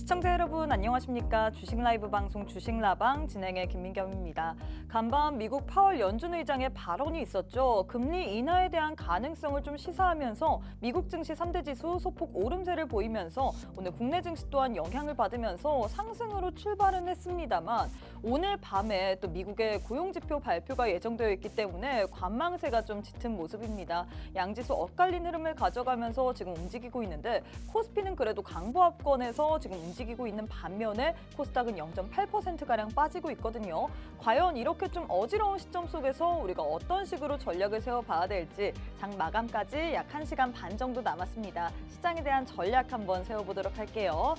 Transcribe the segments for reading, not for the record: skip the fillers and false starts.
시청자 여러분 안녕하십니까. 주식 라이브 방송 주식라방 진행의 김민경입니다. 간밤 미국 파월 연준 의장의 발언이 있었죠. 금리 인하에 대한 가능성을 좀 시사하면서 미국 증시 3대 지수 소폭 오름세를 보이면서 오늘 국내 증시 또한 영향을 받으면서 상승으로 출발은 했습니다만 오늘 밤에 또 미국의 고용지표 발표가 예정되어 있기 때문에 관망세가 좀 짙은 모습입니다. 양지수 엇갈린 흐름을 가져가면서 지금 움직이고 있는데 코스피는 그래도 강보합권에서 지금 움직이고 있는 반면에 코스닥은 0.8%가량 빠지고 있거든요. 과연 이렇게 좀 어지러운 시점 속에서 우리가 어떤 식으로 전략을 세워봐야 될지 장 마감까지 약 1시간 반 정도 남았습니다. 시장에 대한 전략 한번 세워보도록 할게요.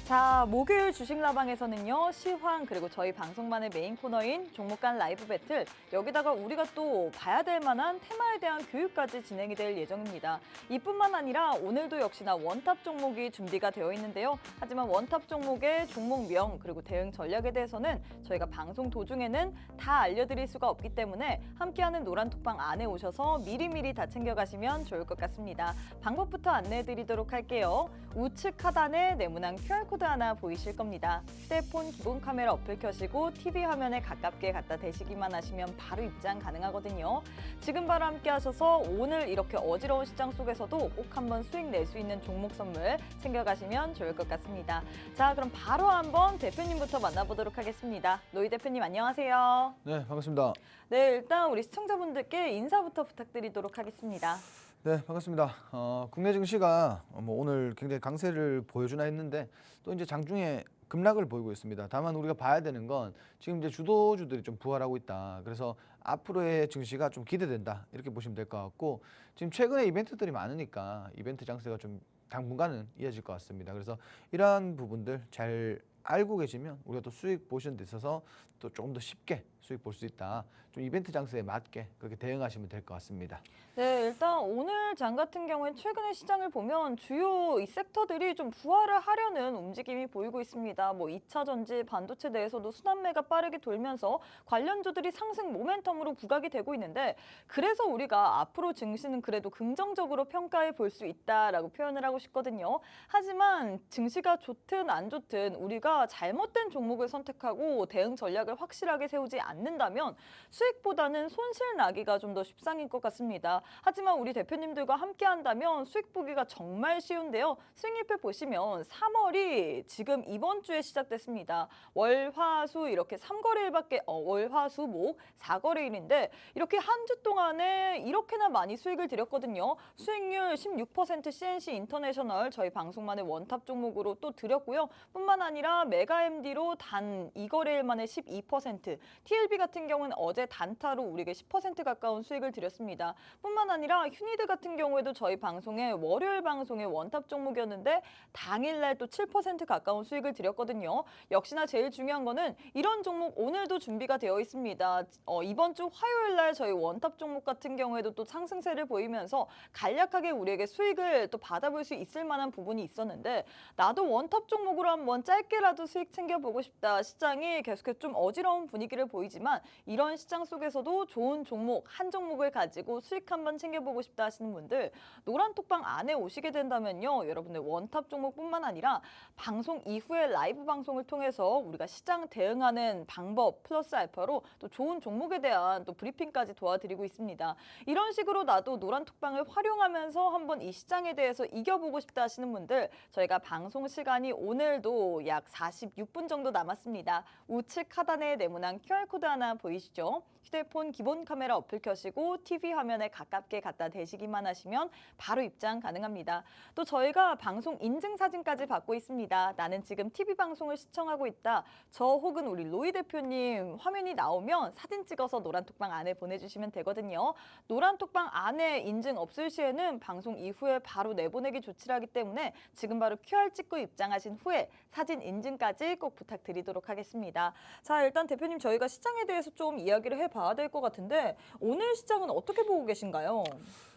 자, 목요일 주식라방에서는요, 시황 그리고 저희 방송만의 메인 코너인 종목 간 라이브 배틀, 여기다가 우리가 또 봐야 될 만한 테마에 대한 교육까지 진행이 될 예정입니다. 이뿐만 아니라 오늘도 역시나 원탑 종목이 준비가 되어 있는데요. 하지만 원탑 종목의 종목명 그리고 대응 전략에 대해서는 저희가 방송 도중에는 다 알려드릴 수가 없기 때문에 함께하는 노란톡방 안에 오셔서 미리미리 다 챙겨가시면 좋을 것 같습니다. 방법부터 안내해드리도록 할게요. 우측 하단에 네모난 QR코드 하나 보이실 겁니다. 휴대폰 기본 카메라 어플 켜시고 TV 화면에 가깝게 갖다 대시기만 하시면 바로 입장 가능하거든요. 지금 바로 함께 하셔서 오늘 이렇게 어지러운 시장 속에서도 꼭 한번 수익 낼 수 있는 종목 선물 챙겨가시면 좋을 것 같습니다. 자, 그럼 바로 한번 대표님부터 만나보도록 하겠습니다. 노희 대표님 안녕하세요. 네, 반갑습니다. 네, 일단 우리 시청자분들께 인사부터 부탁드리도록 하겠습니다. 네, 반갑습니다. 국내 증시가 오늘 굉장히 강세를 보여주나 했는데 또 이제 장중에 급락을 보이고 있습니다. 다만 우리가 봐야 되는 건 지금 이제 주도주들이 좀 부활하고 있다. 그래서 앞으로의 증시가 좀 기대된다. 이렇게 보시면 될 것 같고 지금 최근에 이벤트들이 많으니까 이벤트 장세가 좀 당분간은 이어질 것 같습니다. 그래서 이러한 부분들 잘 알고 계시면 우리가 또 수익 보시는 데 있어서 또 조금 더 쉽게 수익 볼 수 있다. 좀 이벤트 장세에 맞게 그렇게 대응하시면 될 것 같습니다. 네, 일단 오늘 장 같은 경우엔 최근에 시장을 보면 주요 이 섹터들이 좀 부활을 하려는 움직임이 보이고 있습니다. 뭐 2차 전지, 반도체 내에서도 순환매가 빠르게 돌면서 관련주들이 상승 모멘텀으로 부각이 되고 있는데 그래서 우리가 앞으로 증시는 그래도 긍정적으로 평가해 볼 수 있다라고 표현을 하고 싶거든요. 하지만 증시가 좋든 안 좋든 우리가 잘못된 종목을 선택하고 대응 전략을 확실하게 세우지 않는다면 수익보다는 손실 나기가 좀 더 쉽상일 것 같습니다. 하지만 우리 대표님들과 함께 한다면 수익 보기가 정말 쉬운데요. 수익률표 보시면 3월이 지금 이번 주에 시작됐습니다. 월, 화, 수 이렇게 3거래일밖에 월, 화, 수, 목 4거래일인데 이렇게 한 주 동안에 이렇게나 많이 수익을 드렸거든요. 수익률 16% CNC 인터내셔널 저희 방송만의 원탑 종목으로 또 드렸고요. 뿐만 아니라 메가MD로 단 2거래일 만에 12%, TLB 같은 경우는 어제 단타로 우리에게 10% 가까운 수익을 드렸습니다. 뿐만 아니라 휴니드 같은 경우에도 저희 방송에 월요일 방송의 원탑 종목이었는데 당일날 또 7% 가까운 수익을 드렸거든요. 역시나 제일 중요한 거는 이런 종목 오늘도 준비가 되어 있습니다. 이번 주 화요일날 저희 원탑 종목 같은 경우에도 또 상승세를 보이면서 간략하게 우리에게 수익을 또 받아볼 수 있을 만한 부분이 있었는데 나도 원탑 종목으로 한번 짧게라도 수익 챙겨보고 싶다. 시장이 계속해서 좀 어지러운 분위기를 보이지만 이런 시장 속에서도 좋은 종목 한 종목을 가지고 수익 한번 챙겨보고 싶다 하시는 분들 노란톡방 안에 오시게 된다면요. 여러분들 원탑 종목뿐만 아니라 방송 이후에 라이브 방송을 통해서 우리가 시장 대응하는 방법 플러스 알파로 또 좋은 종목에 대한 또 브리핑까지 도와드리고 있습니다. 이런 식으로 나도 노란톡방을 활용하면서 한번 이 시장에 대해서 이겨보고 싶다 하시는 분들 저희가 방송 시간이 오늘도 약 46분 정도 남았습니다. 우측 하단에 네모난 QR코드 하나 보이시죠? 휴대폰 기본 카메라 어플 켜시고 TV 화면에 가깝게 갖다 대시기만 하시면 바로 입장 가능합니다. 또 저희가 방송 인증 사진까지 받고 있습니다. 나는 지금 TV 방송을 시청하고 있다. 저 혹은 우리 로이 대표님 화면이 나오면 사진 찍어서 노란톡방 안에 보내주시면 되거든요. 노란톡방 안에 인증 없을 시에는 방송 이후에 바로 내보내기 조치하기 때문에 지금 바로 QR 찍고 입장하신 후에 사진 인증까지 꼭 부탁드리도록 하겠습니다. 자, 일단 대표님 저희가 시장에 대해서 좀 이야기를 해봐야 될 것 같은데 오늘 시장은 어떻게 보고 계신가요?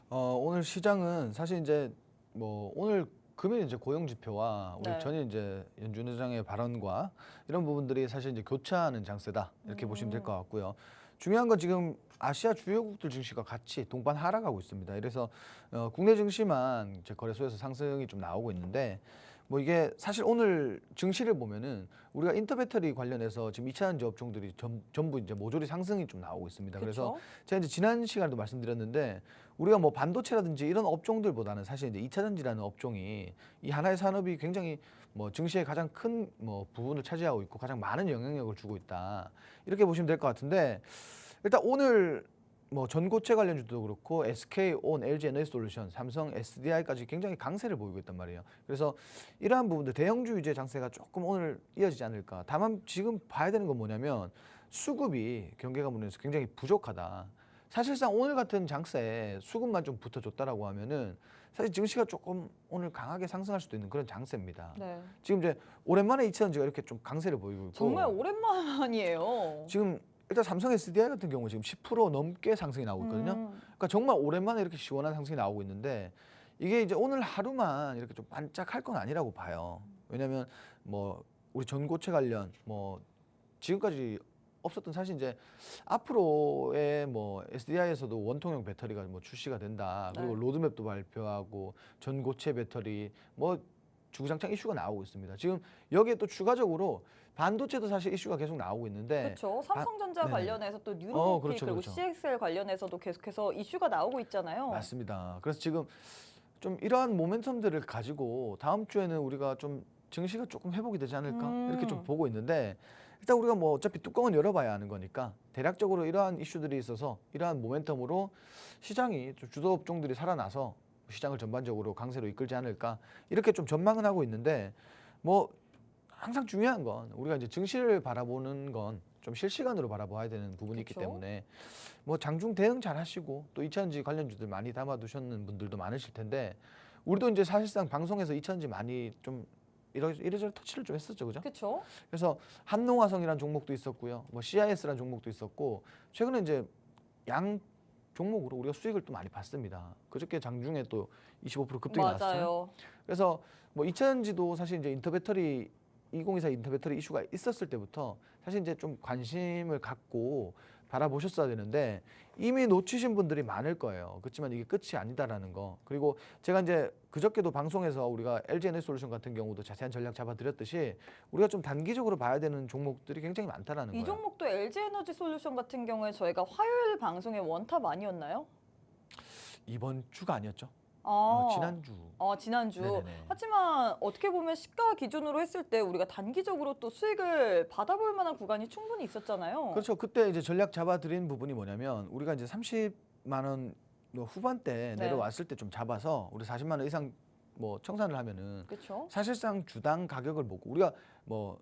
오늘 시장은 사실 이제 오늘 금일 이제 고용 지표와 우리 전일 이제 연준 의장의 발언과 이런 부분들이 사실 이제 교차하는 장세다 이렇게 보시면 될 것 같고요. 중요한 건 지금 아시아 주요국들 증시가 같이 동반 하락하고 있습니다. 그래서 국내 증시만 이제 거래소에서 상승이 좀 나오고 있는데 뭐 이게 사실 오늘 증시를 보면은 우리가 인터배터리 관련해서 지금 2차전지 업종들이 전부 이제 모조리 상승이 좀 나오고 있습니다. 그래서 그렇죠. 제가 이제 지난 시간에도 말씀드렸는데 우리가 뭐 반도체라든지 이런 업종들보다는 사실 이제 2차전지라는 업종이 이 하나의 산업이 굉장히 뭐 증시의 가장 큰 뭐 부분을 차지하고 있고 가장 많은 영향력을 주고 있다. 이렇게 보시면 될 것 같은데 일단 오늘 뭐 전고체 관련주도 그렇고 SK온, LG에너지솔루션, 삼성, SDI까지 굉장히 강세를 보이고 있단 말이에요. 그래서 이러한 부분들 대형주 위주의 장세가 조금 오늘 이어지지 않을까. 다만 지금 봐야 되는 건 뭐냐면 수급이 경기 가문에서 굉장히 부족하다. 사실상 오늘 같은 장세에 수급만 좀 붙어줬다라고 하면은 사실 증시가 조금 오늘 강하게 상승할 수도 있는 그런 장세입니다. 네. 지금 이제 오랜만에 이차전지가 이렇게 좀 강세를 보이고 있고 정말 오랜만이에요. 지금 일단 삼성 SDI 같은 경우 지금 10% 넘게 상승이 나오고 있거든요. 그러니까 정말 오랜만에 이렇게 시원한 상승이 나오고 있는데 이게 이제 오늘 하루만 이렇게 좀 반짝할 건 아니라고 봐요. 왜냐하면 뭐 우리 전고체 관련 뭐 지금까지 없었던 사실 이제 앞으로의 뭐 SDI에서도 원통형 배터리가 뭐 출시가 된다. 그리고 네. 로드맵도 발표하고 전고체 배터리 뭐 주구장창 이슈가 나오고 있습니다. 지금 여기에 또 추가적으로 반도체도 사실 이슈가 계속 나오고 있는데 그렇죠. 삼성전자 네네. 관련해서 또 뉴로모티 그렇죠, 그리고 그렇죠. CXL 관련해서도 계속해서 이슈가 나오고 있잖아요. 맞습니다. 그래서 지금 좀 이러한 모멘텀들을 가지고 다음 주에는 우리가 좀 증시가 조금 회복이 되지 않을까 이렇게 좀 보고 있는데 일단 우리가 뭐 어차피 뚜껑은 열어봐야 하는 거니까 대략적으로 이러한 이슈들이 있어서 이러한 모멘텀으로 시장이 좀 주도 업종들이 살아나서 시장을 전반적으로 강세로 이끌지 않을까 이렇게 좀 전망은 하고 있는데 뭐 항상 중요한 건 우리가 이제 증시를 바라보는 건 좀 실시간으로 바라봐야 되는 부분이 있기 그쵸. 때문에 뭐 장중 대응 잘 하시고 또 2차전지 관련주들 많이 담아두셨는 분들도 많으실 텐데 우리도 이제 사실상 방송에서 2차전지 많이 좀 이래저래 터치를 좀 했었죠, 그죠? 그렇죠. 그래서 한농화성이라는 종목도 있었고요, 뭐 CIS라는 종목도 있었고 최근에 이제 양 종목으로 우리가 수익을 또 많이 봤습니다. 그저께 장중에 또 25% 급등이 나왔잖아요. 맞아요. 그래서 뭐 2차전지도 사실 이제 인터배터리 2024 인터배터리 이슈가 있었을 때부터 사실 이제 좀 관심을 갖고 바라보셨어야 되는데 이미 놓치신 분들이 많을 거예요. 그렇지만 이게 끝이 아니다라는 거. 그리고 제가 이제 그저께도 방송에서 우리가 LG에너지솔루션 같은 경우도 자세한 전략 잡아드렸듯이 우리가 좀 단기적으로 봐야 되는 종목들이 굉장히 많다라는 이 거예요. 종목도 LG에너지솔루션 같은 경우에 저희가 화요일 방송에 원탑 아니었나요? 이번 주가 아니었죠? 아, 지난주. 지난주. 네네네. 하지만 어떻게 보면 시가 기준으로 했을 때 우리가 단기적으로 또 수익을 받아볼 만한 구간이 충분히 있었잖아요. 그렇죠. 그때 이제 전략 잡아드린 부분이 뭐냐면 우리가 이제 30만 원 후반대 네. 내려왔을 때 좀 잡아서 우리 40만 원 이상 뭐 청산을 하면은 그렇죠. 사실상 주당 가격을 보고 우리가 뭐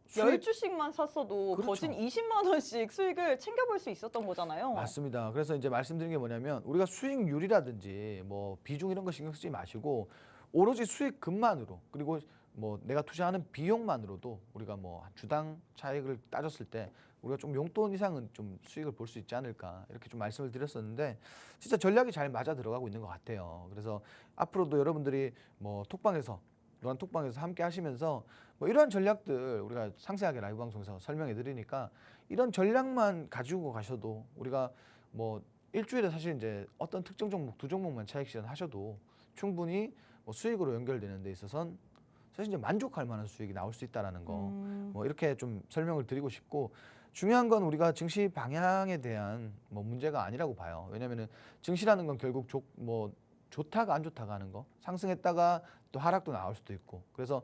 수익 10주씩만 샀어도 그렇죠. 거진 20만 원씩 수익을 챙겨볼 수 있었던 거잖아요. 맞습니다. 그래서 이제 말씀드린 게 뭐냐면 우리가 수익률이라든지 뭐 비중 이런 거 신경 쓰지 마시고 오로지 수익금만으로 그리고 뭐 내가 투자하는 비용만으로도 우리가 뭐 주당 차익을 따졌을 때 우리가 좀 용돈 이상은 좀 수익을 볼 수 있지 않을까 이렇게 좀 말씀을 드렸었는데 진짜 전략이 잘 맞아 들어가고 있는 것 같아요. 그래서 앞으로도 여러분들이 뭐 노란 톡방에서 함께 하시면서 뭐 이러한 전략들 우리가 상세하게 라이브 방송에서 설명해 드리니까 이런 전략만 가지고 가셔도 우리가 뭐 일주일에 사실 이제 어떤 특정 종목 두 종목만 차익 실현하셔도 충분히 뭐 수익으로 연결되는 데 있어서는 사실 이제 만족할 만한 수익이 나올 수 있다라는 거 뭐 이렇게 좀 설명을 드리고 싶고 중요한 건 우리가 증시 방향에 대한 뭐 문제가 아니라고 봐요. 왜냐면은 증시라는 건 결국 뭐 좋다가 안 좋다가 하는 거 상승했다가 또 하락도 나올 수도 있고 그래서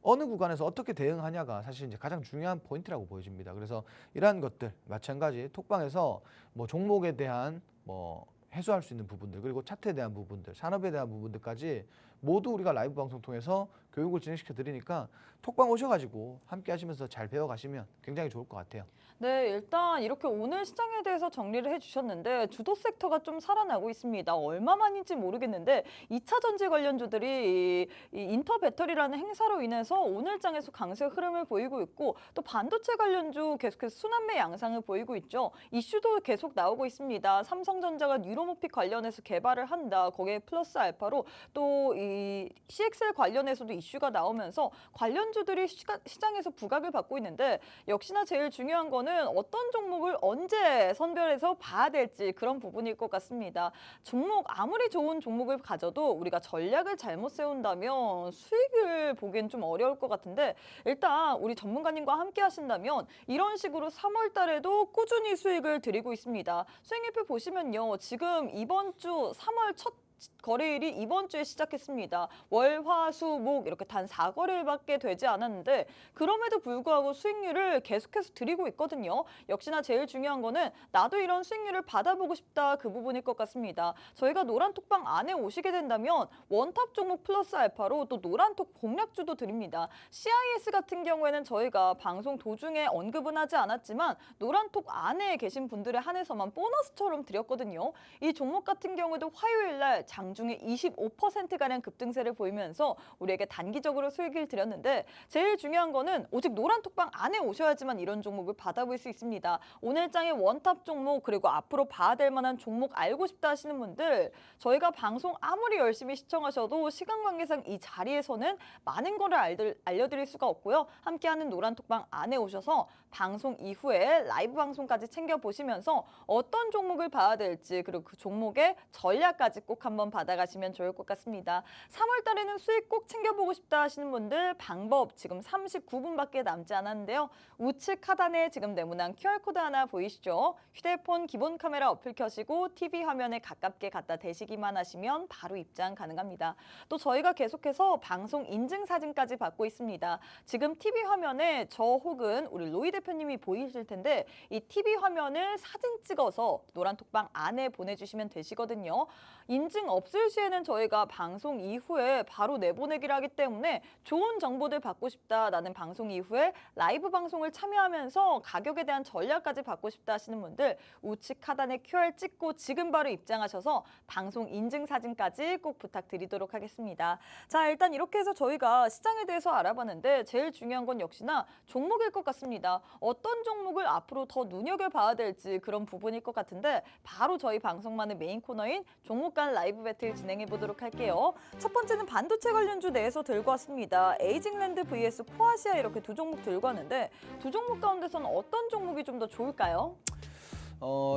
어느 구간에서 어떻게 대응하냐가 사실 이제 가장 중요한 포인트라고 보여집니다. 그래서 이러한 것들 마찬가지 톡방에서 뭐 종목에 대한 뭐 해소할 수 있는 부분들 그리고 차트에 대한 부분들 산업에 대한 부분들까지 모두 우리가 라이브 방송 통해서 교육을 진행시켜 드리니까 톡방 오셔가지고 함께 하시면서 잘 배워가시면 굉장히 좋을 것 같아요. 네, 일단 이렇게 오늘 시장에 대해서 정리를 해주셨는데 주도 섹터가 좀 살아나고 있습니다. 얼마만인지 모르겠는데 2차 전지 관련주들이 이 인터 배터리라는 행사로 인해서 오늘 장에서 강세 흐름을 보이고 있고 또 반도체 관련주 계속해서 순환매 양상을 보이고 있죠. 이슈도 계속 나오고 있습니다. 삼성전자가 뉴로모픽 관련해서 개발을 한다. 거기에 플러스 알파로 또 이 이 CXL 관련해서도 이슈가 나오면서 관련주들이 시장에서 부각을 받고 있는데 역시나 제일 중요한 거는 어떤 종목을 언제 선별해서 봐야 될지 그런 부분일 것 같습니다. 종목 아무리 좋은 종목을 가져도 우리가 전략을 잘못 세운다면 수익을 보기엔 좀 어려울 것 같은데 일단 우리 전문가님과 함께 하신다면 이런 식으로 3월 달에도 꾸준히 수익을 드리고 있습니다. 수익률표 보시면요. 지금 이번 주 3월 첫 거래일이 이번 주에 시작했습니다. 월, 화, 수, 목 이렇게 단 4거래일밖에 되지 않았는데 그럼에도 불구하고 수익률을 계속해서 드리고 있거든요. 역시나 제일 중요한 거는 나도 이런 수익률을 받아보고 싶다 그 부분일 것 같습니다. 저희가 노란톡방 안에 오시게 된다면 원탑 종목 플러스 알파로 또 노란톡 공략주도 드립니다. CIS 같은 경우에는 저희가 방송 도중에 언급은 하지 않았지만 노란톡 안에 계신 분들에 한해서만 보너스처럼 드렸거든요. 이 종목 같은 경우에도 화요일 날 장중에 25%가량 급등세를 보이면서 우리에게 단기적으로 수익을 드렸는데 제일 중요한 거는 오직 노란톡방 안에 오셔야지만 이런 종목을 받아볼 수 있습니다. 오늘 장의 원탑 종목 그리고 앞으로 봐야 될 만한 종목 알고 싶다 하시는 분들 저희가 방송 아무리 열심히 시청하셔도 시간 관계상 이 자리에서는 많은 거를 알려드릴 수가 없고요. 함께하는 노란톡방 안에 오셔서 방송 이후에 라이브 방송까지 챙겨보시면서 어떤 종목을 봐야 될지 그리고 그 종목의 전략까지 꼭 한번 받아가시면 좋을 것 같습니다. 3월 달에는 수익 꼭 챙겨보고 싶다 하시는 분들 방법 지금 39분밖에 남지 않았는데요. 우측 하단에 지금 네모난 QR코드 하나 보이시죠? 휴대폰 기본 카메라 어플 켜시고 TV 화면에 가깝게 갖다 대시기만 하시면 바로 입장 가능합니다. 또 저희가 계속해서 방송 인증 사진까지 받고 있습니다. 지금 TV 화면에 저 혹은 우리 로이 대표님이 보이실 텐데 이 TV 화면을 사진 찍어서 노란톡방 안에 보내주시면 되시거든요. 인증 없을 시에는 저희가 방송 이후에 바로 내보내기를 하기 때문에 좋은 정보들 받고 싶다. 나는 방송 이후에 라이브 방송을 참여하면서 가격에 대한 전략까지 받고 싶다 하시는 분들 우측 하단에 QR 찍고 지금 바로 입장하셔서 방송 인증 사진까지 꼭 부탁드리도록 하겠습니다. 자, 일단 이렇게 해서 저희가 시장에 대해서 알아봤는데 제일 중요한 건 역시나 종목일 것 같습니다. 어떤 종목을 앞으로 더 눈여겨봐야 될지 그런 부분일 것 같은데 바로 저희 방송만의 메인 코너인 종목 간 라이브 배틀 진행해 보도록 할게요. 첫 번째는 반도체 관련주 내에서 들고 왔습니다. 에이징랜드 vs 코아시아 이렇게 두 종목 들고 왔는데 두 종목 가운데서는 어떤 종목이 좀 더 좋을까요?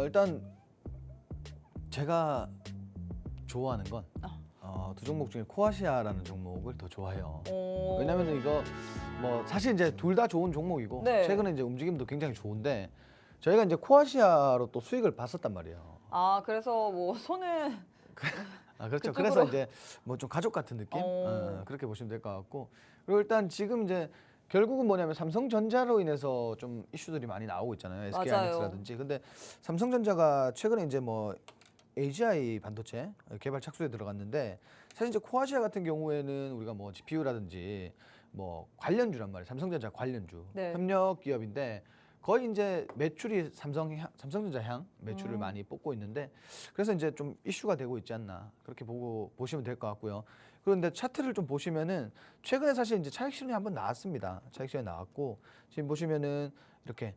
일단 제가 좋아하는 건 두 종목 중에 코아시아라는 종목을 더 좋아해요. 왜냐면 이거 뭐 사실 이제 둘 다 좋은 종목이고 네. 최근에 이제 움직임도 굉장히 좋은데 저희가 이제 코아시아로 또 수익을 봤었단 말이에요. 아, 그래서 뭐 손을 그렇죠. 그쪽으로. 그래서 이제 뭐 좀 가족 같은 느낌 그렇게 보시면 될 것 같고 그리고 일단 지금 이제 결국은 뭐냐면 삼성전자로 인해서 좀 이슈들이 많이 나오고 있잖아요. SK 맞아요. 하이닉스라든지. 근데 삼성전자가 최근에 이제 뭐 AGI 반도체 개발 착수에 들어갔는데 사실 이제 코아시아 같은 경우에는 우리가 뭐 GPU라든지 뭐 관련주란 말이에요. 삼성전자 관련주 네. 협력 기업인데 거의 이제 매출이 삼성전자 향 매출을 많이 뽑고 있는데 그래서 이제 좀 이슈가 되고 있지 않나 그렇게 보시면 될 것 같고요. 그런데 차트를 좀 보시면은 최근에 사실 이제 차익 실현이 한번 나왔습니다. 차익 실현이 나왔고 지금 보시면은 이렇게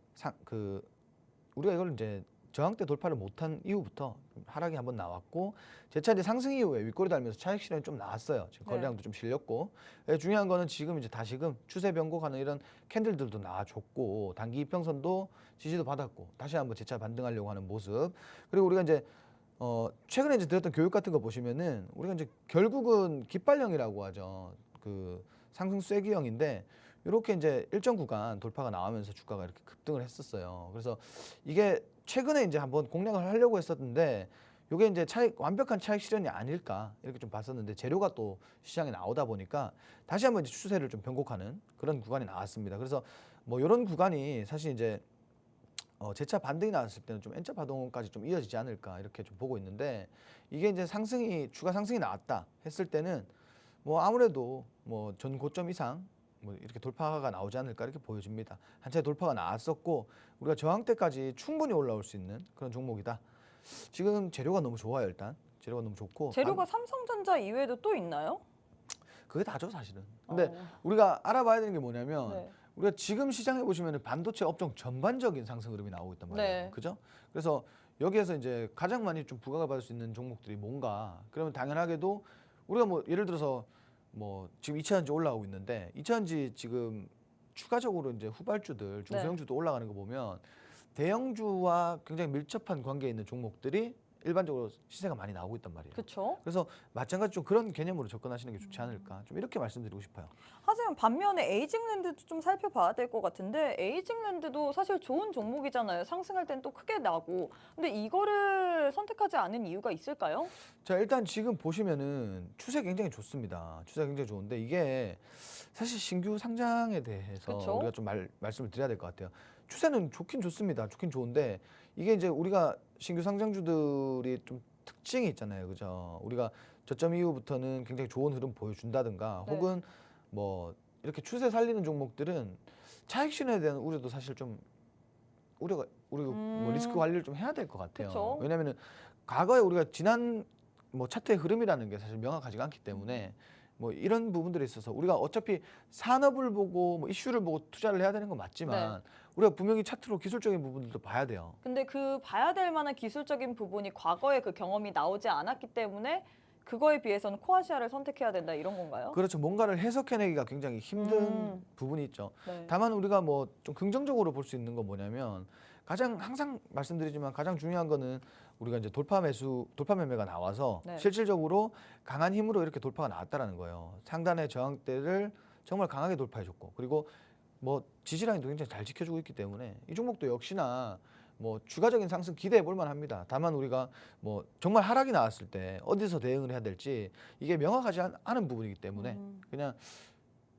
우리가 이걸 이제 저항대 돌파를 못한 이후부터 하락이 한번 나왔고 재차 이제 상승 이후에 윗꼬리 달면서 차익 실현이 좀 나왔어요. 지금 거래량도 좀 실렸고 중요한 거는 지금 이제 다시금 추세 변곡하는 이런 캔들들도 나와줬고 단기 이평선도 지지도 받았고 다시 한번 재차 반등하려고 하는 모습 그리고 우리가 이제 최근에 이제 들었던 교육 같은 거 보시면은 우리가 이제 결국은 깃발령이라고 하죠. 그 상승 쐐기형인데 이렇게 이제 일정 구간 돌파가 나오면서 주가가 이렇게 급등을 했었어요. 그래서 이게 최근에 이제 한번 공략을 하려고 했었는데 이게 이제 완벽한 차익 실현이 아닐까 이렇게 좀 봤었는데 재료가 또 시장에 나오다 보니까 다시 한번 이제 추세를 좀 변곡하는 그런 구간이 나왔습니다. 그래서 뭐 이런 구간이 사실 이제 재차 반등이 나왔을 때는 좀 N자 파동까지 좀 이어지지 않을까 이렇게 좀 보고 있는데 이게 이제 추가 상승이 나왔다 했을 때는 뭐 아무래도 뭐 전 고점 이상 뭐 이렇게 돌파가 나오지 않을까 이렇게 보여집니다. 한 차례 돌파가 나왔었고 우리가 저항대까지 충분히 올라올 수 있는 그런 종목이다. 지금 재료가 너무 좋아요. 일단 재료가 너무 좋고 재료가 삼성전자 이외에도 또 있나요? 그게 다죠 사실은. 근데 우리가 알아봐야 되는 게 뭐냐면 네. 우리가 지금 시장에 보시면 반도체 업종 전반적인 상승 흐름이 나오고 있단 말이에요. 네. 그죠? 그래서 여기에서 이제 가장 많이 좀 부각을 받을 수 있는 종목들이 뭔가 그러면 당연하게도 우리가 뭐 예를 들어서 뭐 지금 2차전지 올라가고 있는데 2차전지 지금 추가적으로 이제 후발주들 중소형주도 올라가는 거 보면 대형주와 굉장히 밀접한 관계에 있는 종목들이 일반적으로 시세가 많이 나오고 있단 말이에요. 그렇죠. 그래서 마찬가지 좀 그런 개념으로 접근하시는 게 좋지 않을까 좀 이렇게 말씀드리고 싶어요. 하지만 반면에 에이징랜드도 좀 살펴봐야 될 것 같은데 에이징랜드도 사실 좋은 종목이잖아요. 상승할 땐 또 크게 나고. 근데 이거를 선택하지 않은 이유가 있을까요? 자, 일단 지금 보시면은 추세 굉장히 좋습니다. 추세가 굉장히 좋은데 이게 사실 신규 상장에 대해서 그쵸? 우리가 좀 말씀을 드려야 될 것 같아요. 추세는 좋긴 좋습니다. 좋긴 좋은데 이게 이제 우리가 신규 상장주들이 좀 특징이 있잖아요. 그죠? 우리가 저점 이후부터는 굉장히 좋은 흐름 보여준다든가 네. 혹은 뭐 이렇게 추세 살리는 종목들은 차익 실현에 대한 우려도 사실 좀 우리가 뭐 리스크 관리를 좀 해야 될 것 같아요. 그쵸. 왜냐면은 과거에 우리가 지난 뭐 차트의 흐름이라는 게 사실 명확하지가 않기 때문에 뭐 이런 부분들에 있어서 우리가 어차피 산업을 보고 뭐 이슈를 보고 투자를 해야 되는 건 맞지만 우리가 분명히 차트로 기술적인 부분들도 봐야 돼요. 근데 그 봐야 될 만한 기술적인 부분이 과거에 그 경험이 나오지 않았기 때문에 그거에 비해서는 코아시아를 선택해야 된다 이런 건가요? 그렇죠. 뭔가를 해석해내기가 굉장히 힘든 음. 부분이 있죠. 네. 다만 우리가 뭐 좀 긍정적으로 볼 수 있는 건 뭐냐면 가장 항상 말씀드리지만 가장 중요한 거는 우리가 이제 돌파 매매가 나와서 네. 실질적으로 강한 힘으로 이렇게 돌파가 나왔다라는 거예요. 상단의 저항대를 정말 강하게 돌파해줬고 그리고 뭐 지지라인도 굉장히 잘 지켜주고 있기 때문에 이 종목도 역시나 뭐 추가적인 상승 기대해 볼 만합니다. 다만 우리가 뭐 정말 하락이 나왔을 때 어디서 대응을 해야 될지 이게 명확하지 않은 부분이기 때문에 그냥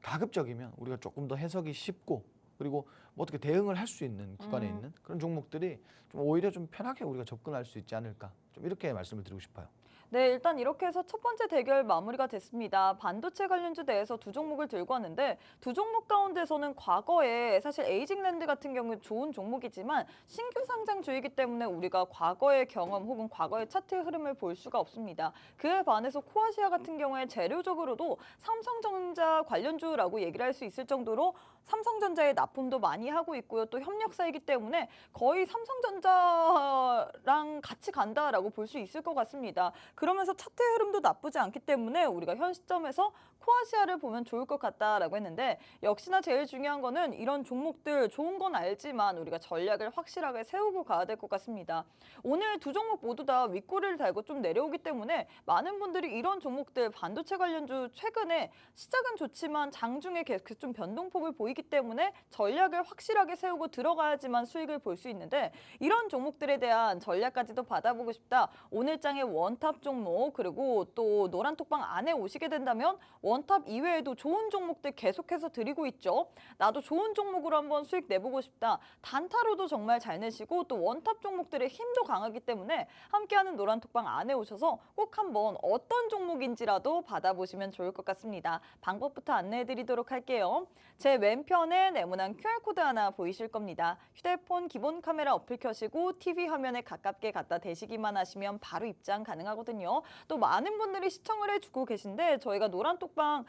가급적이면 우리가 조금 더 해석이 쉽고 그리고 뭐 어떻게 대응을 할 수 있는 구간에 있는 그런 종목들이 좀 오히려 좀 편하게 우리가 접근할 수 있지 않을까 좀 이렇게 말씀을 드리고 싶어요. 네, 일단 이렇게 해서 첫 번째 대결 마무리가 됐습니다. 반도체 관련주 내에서 두 종목을 들고 왔는데 두 종목 가운데서는 과거에 사실 에이징랜드 같은 경우는 좋은 종목이지만 신규 상장주이기 때문에 우리가 과거의 경험 혹은 과거의 차트 흐름을 볼 수가 없습니다. 그에 반해서 코아시아 같은 경우에 재료적으로도 삼성전자 관련주라고 얘기를 할 수 있을 정도로 삼성전자에 납품도 많이 하고 있고요. 또 협력사이기 때문에 거의 삼성전자랑 같이 간다라고 볼 수 있을 것 같습니다. 그러면서 차트 흐름도 나쁘지 않기 때문에 우리가 현 시점에서 코아시아를 보면 좋을 것 같다라고 했는데 역시나 제일 중요한 거는 이런 종목들 좋은 건 알지만 우리가 전략을 확실하게 세우고 가야 될 것 같습니다. 오늘 두 종목 모두 다 윗꼬리를 달고 좀 내려오기 때문에 많은 분들이 이런 종목들 반도체 관련주 최근에 시작은 좋지만 장중에 계속 좀 변동폭을 보이기 때문에 전략을 확실하게 세우고 들어가야지만 수익을 볼 수 있는데 이런 종목들에 대한 전략까지도 받아보고 싶다. 오늘 장의 원탑 종목 그리고 또 노란톡방 안에 오시게 된다면 원탑 이외에도 좋은 종목들 계속해서 드리고 있죠. 나도 좋은 종목으로 한번 수익 내보고 싶다. 단타로도 정말 잘 내시고 또 원탑 종목들의 힘도 강하기 때문에 함께하는 노란톡방 안에 오셔서 꼭 한번 어떤 종목인지라도 받아보시면 좋을 것 같습니다. 방법부터 안내해드리도록 할게요. 제 왼편에 네모난 QR코드 하나 보이실 겁니다. 휴대폰 기본 카메라 어플 켜시고 TV 화면에 가깝게 갖다 대시기만 하시면 바로 입장 가능하거든요. 또 많은 분들이 시청을 해주고 계신데 저희가 노란톡방을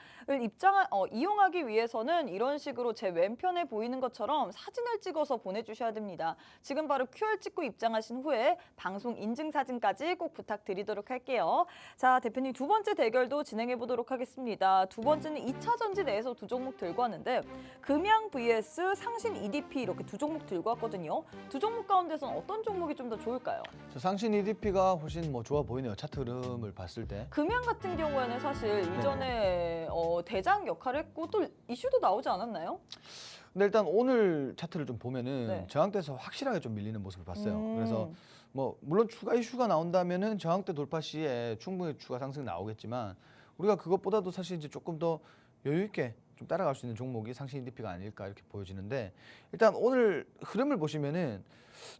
이용하기 위해서는 이런 식으로 제 왼편에 보이는 것처럼 사진을 찍어서 보내주셔야 됩니다. 지금 바로 QR 찍고 입장하신 후에 방송 인증사진까지 꼭 부탁드리도록 할게요. 자, 대표님 두 번째 대결도 진행해 보도록 하겠습니다. 두 번째는 2차 전지 내에서 두 종목 들고 왔는데 금양 vs 상신 EDP 이렇게 두 종목 들고 왔거든요. 두 종목 가운데서는 어떤 종목이 좀 더 좋을까요? 상신 EDP가 훨씬 뭐 좋아 보이네요. 차트 흐름을 봤을 때. 금양 같은 경우에는 사실 이전에 대장 역할을 했고 또 이슈도 나오지 않았나요? 근데 일단 오늘 차트를 좀 보면은 네. 저항대에서 확실하게 좀 밀리는 모습을 봤어요. 음. 그래서 뭐 물론 추가 이슈가 나온다면은 저항대 돌파 시에 충분히 추가 상승 나오겠지만 우리가 그것보다도 사실 이제 조금 더 여유 있게 좀 따라갈 수 있는 종목이 상신 EDP가 아닐까 이렇게 보여지는데 일단 오늘 흐름을 보시면은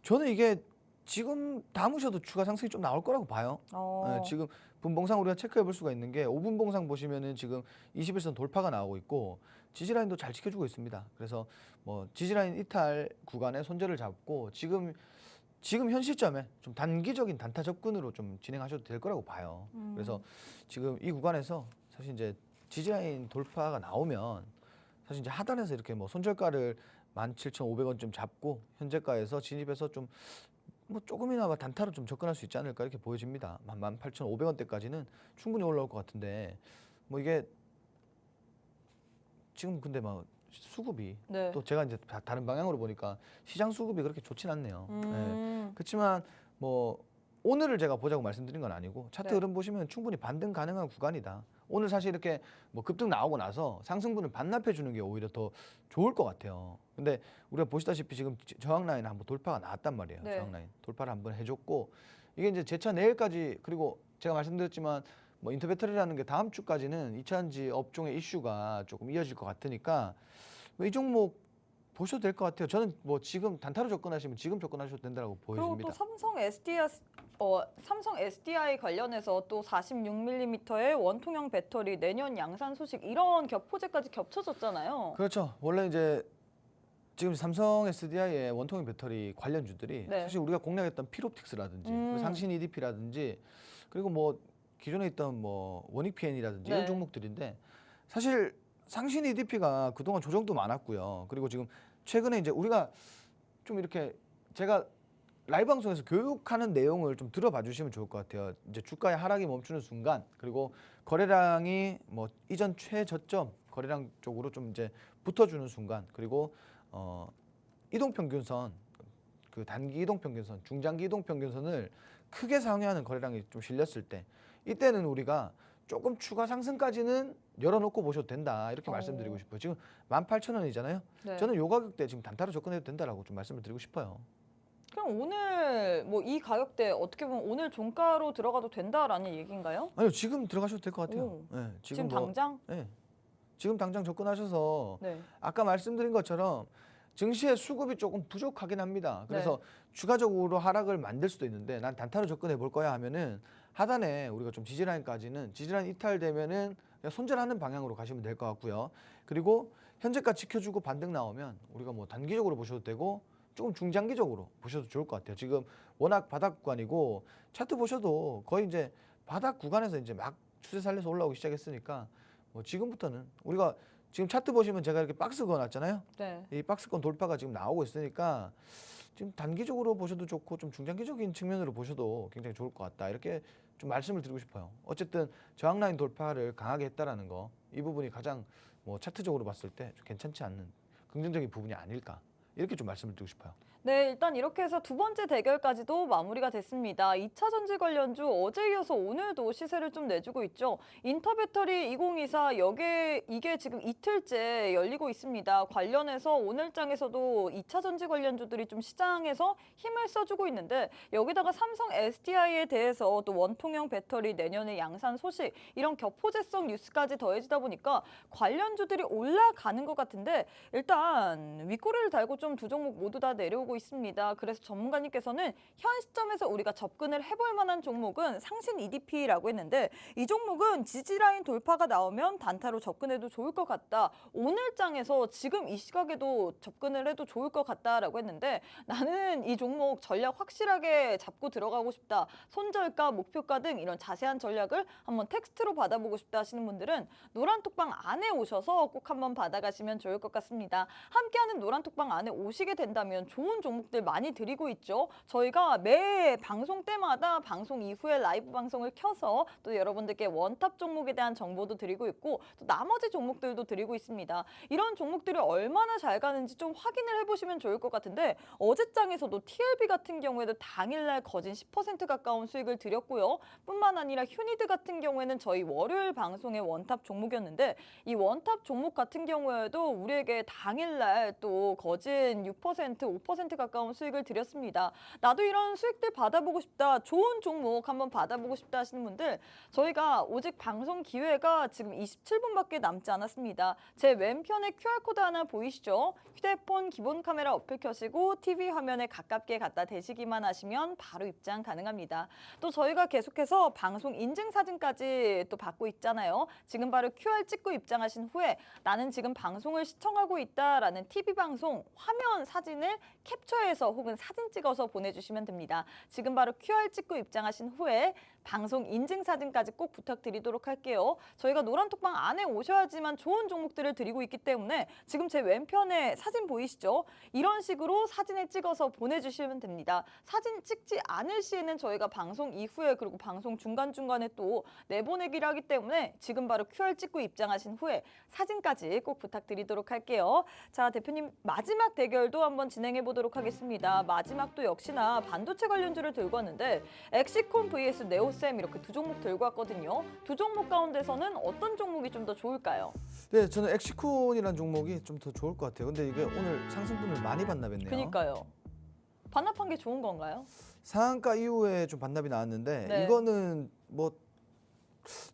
저는 이게 지금 담으셔도 추가 상승이 좀 나올 거라고 봐요. 네, 지금 분봉상 우리가 체크해 볼 수가 있는 게 5분 봉상 보시면은 지금 21선 돌파가 나오고 있고 지지라인도 잘 지켜주고 있습니다. 그래서 뭐 지지라인 이탈 구간에 손절을 잡고 지금 현 시점에 좀 단기적인 단타 접근으로 좀 진행하셔도 될 거라고 봐요. 그래서 지금 이 구간에서 사실 이제 지지라인 돌파가 나오면 사실 이제 하단에서 이렇게 뭐 손절가를 17,500원쯤 잡고 현재가에서 진입해서 좀 뭐 조금이나마 단타로 좀 접근할 수 있지 않을까 이렇게 보여집니다. 18,500원대까지는 충분히 올라올 것 같은데 뭐 이게 지금 근데 막 수급이 네. 또 제가 이제 다른 방향으로 보니까 시장 수급이 그렇게 좋진 않네요. 네. 그렇지만 뭐 오늘을 제가 보자고 말씀드린 건 아니고 차트 네. 흐름 보시면 충분히 반등 가능한 구간이다. 오늘 사실 이렇게 뭐 급등 나오고 나서 상승분을 반납해 주는 게 오히려 더 좋을 것 같아요. 근데 우리가 보시다시피 지금 저항 라인 한번 돌파가 나왔단 말이에요. 네. 저항 라인 돌파를 한번 해줬고 이게 이제 재차 내일까지 그리고 제가 말씀드렸지만 뭐 인터배터리라는 게 다음 주까지는 2차전지 업종의 이슈가 조금 이어질 것 같으니까 이 종목 보셔도 될 것 같아요. 저는 뭐 지금 단타로 접근하시면 지금 접근하셔도 된다고 그리고 보여집니다. 또 삼성 SDI 관련해서 또 46mm의 원통형 배터리 내년 양산 소식 이런 격포제까지 겹쳐졌잖아요. 그렇죠. 원래 이제 지금 삼성 SDI의 원통형 배터리 관련주들이 네. 사실 우리가 공략했던 필옵틱스라든지 상신 EDP라든지 그리고 뭐 기존에 있던 뭐 원익PN이라든지 네. 이런 종목들인데 사실 상신 EDP가 그동안 조정도 많았고요. 그리고 지금 최근에 이제 우리가 좀 이렇게 제가 라이브 방송에서 교육하는 내용을 좀 들어봐 주시면 좋을 것 같아요. 이제 주가의 하락이 멈추는 순간 그리고 거래량이 뭐 이전 최저점 거래량 쪽으로 좀 이제 붙어주는 순간 그리고 이동평균선 그 단기 이동평균선 중장기 이동평균선을 크게 상회하는 거래량이 좀 실렸을 때 이때는 우리가 조금 추가 상승까지는 열어놓고 보셔도 된다 이렇게 말씀드리고 싶어요. 지금 18,000원이잖아요. 네. 저는 요 가격대 지금 단타로 접근해도 된다라고 좀 말씀을 드리고 싶어요. 그럼 오늘 뭐 이 가격대 어떻게 보면 오늘 종가로 들어가도 된다라는 얘기인가요? 아니요, 지금 들어가셔도 될 것 같아요. 오. 네, 지금 뭐, 당장? 네, 지금 당장 접근하셔서 네. 아까 말씀드린 것처럼 증시의 수급이 조금 부족하긴 합니다. 그래서 네. 추가적으로 하락을 만들 수도 있는데 난 단타로 접근해 볼 거야 하면은 하단에 우리가 좀 지지라인까지는 지지라인 이탈되면은 그냥 손절하는 방향으로 가시면 될 것 같고요. 그리고 현재가 지켜주고 반등 나오면 우리가 뭐 단기적으로 보셔도 되고 조금 중장기적으로 보셔도 좋을 것 같아요. 지금 워낙 바닥 구간이고 차트 보셔도 거의 이제 바닥 구간에서 이제 막 추세 살려서 올라오기 시작했으니까 뭐 지금부터는 우리가 지금 차트 보시면 제가 이렇게 박스 그어놨잖아요. 네. 이 박스권 돌파가 지금 나오고 있으니까 지금 단기적으로 보셔도 좋고 좀 중장기적인 측면으로 보셔도 굉장히 좋을 것 같다. 이렇게 좀 말씀을 드리고 싶어요. 어쨌든 저항 라인 돌파를 강하게 했다라는 거, 이 부분이 가장 뭐 차트적으로 봤을 때 좀 괜찮지 않는 긍정적인 부분이 아닐까. 이렇게 좀 말씀을 드리고 싶어요. 네, 일단 이렇게 해서 두 번째 대결까지도 마무리가 됐습니다. 2차 전지 관련주 어제 이어서 오늘도 시세를 좀 내주고 있죠. 인터배터리 2024 이게 지금 이틀째 열리고 있습니다. 관련해서 오늘장에서도 2차 전지 관련주들이 좀 시장에서 힘을 써주고 있는데 여기다가 삼성 SDI에 대해서 또 원통형 배터리 내년에 양산 소식 이런 격포제성 뉴스까지 더해지다 보니까 관련주들이 올라가는 것 같은데 일단 윗꼬리를 달고 좀 두 종목 모두 다 내려오고 있습니다. 그래서 전문가님께서는 현 시점에서 우리가 접근을 해볼 만한 종목은 상신 EDP라고 했는데 이 종목은 지지라인 돌파가 나오면 단타로 접근해도 좋을 것 같다. 오늘장에서 지금 이 시각에도 접근을 해도 좋을 것 같다라고 했는데 나는 이 종목 전략 확실하게 잡고 들어가고 싶다. 손절가, 목표가 등 이런 자세한 전략을 한번 텍스트로 받아보고 싶다 하시는 분들은 노란톡방 안에 오셔서 꼭 한번 받아가시면 좋을 것 같습니다. 함께하는 노란톡방 안에 오시게 된다면 좋은 종목들 많이 드리고 있죠. 저희가 매 방송 때마다 방송 이후에 라이브 방송을 켜서 또 여러분들께 원탑 종목에 대한 정보도 드리고 있고 또 나머지 종목들도 드리고 있습니다. 이런 종목들이 얼마나 잘 가는지 좀 확인을 해보시면 좋을 것 같은데 어제장에서도 TLB 같은 경우에도 당일날 거진 10% 가까운 수익을 드렸고요. 뿐만 아니라 휴니드 같은 경우에는 저희 월요일 방송의 원탑 종목이었는데 이 원탑 종목 같은 경우에도 우리에게 당일날 또 거진 6%, 5% 가까운 수익을 드렸습니다. 나도 이런 수익들 받아보고 싶다, 좋은 종목 한번 받아보고 싶다 하시는 분들 저희가 오직 방송 기회가 지금 27분밖에 남지 않았습니다. 제 왼편에 QR코드 하나 보이시죠? 휴대폰 기본 카메라 어플 켜시고 TV 화면에 가깝게 갖다 대시기만 하시면 바로 입장 가능합니다. 또 저희가 계속해서 방송 인증 사진까지 또 받고 있잖아요. 지금 바로 QR 찍고 입장하신 후에 나는 지금 방송을 시청하고 있다라는 TV 방송 화면 사진을 캡처해서 혹은 사진 찍어서 보내주시면 됩니다. 지금 바로 QR 찍고 입장하신 후에 방송 인증 사진까지 꼭 부탁드리도록 할게요. 저희가 노란톡방 안에 오셔야지만 좋은 종목들을 드리고 있기 때문에 지금 제 왼편에 사진 보이시죠? 이런 식으로 사진을 찍어서 보내주시면 됩니다. 사진 찍지 않을 시에는 저희가 방송 이후에 그리고 방송 중간중간에 또 내보내기를 하기 때문에 지금 바로 QR 찍고 입장하신 후에 사진까지 꼭 부탁드리도록 할게요. 자, 대표님 마지막 대결도 한번 진행해 보도록 하겠습니다. 마지막도 역시나 반도체 관련주를 들고 왔는데 엑시콘 vs 네오셈 이렇게 두 종목 들고 왔거든요. 두 종목 가운데서는 어떤 종목이 좀 더 좋을까요? 네, 저는 엑시콘이라는 종목이 좀 더 좋을 것 같아요. 근데 이게 오늘 상승분을 많이 반납했네요. 그니까요. 반납한 게 좋은 건가요? 상한가 이후에 좀 반납이 나왔는데 네. 이거는 뭐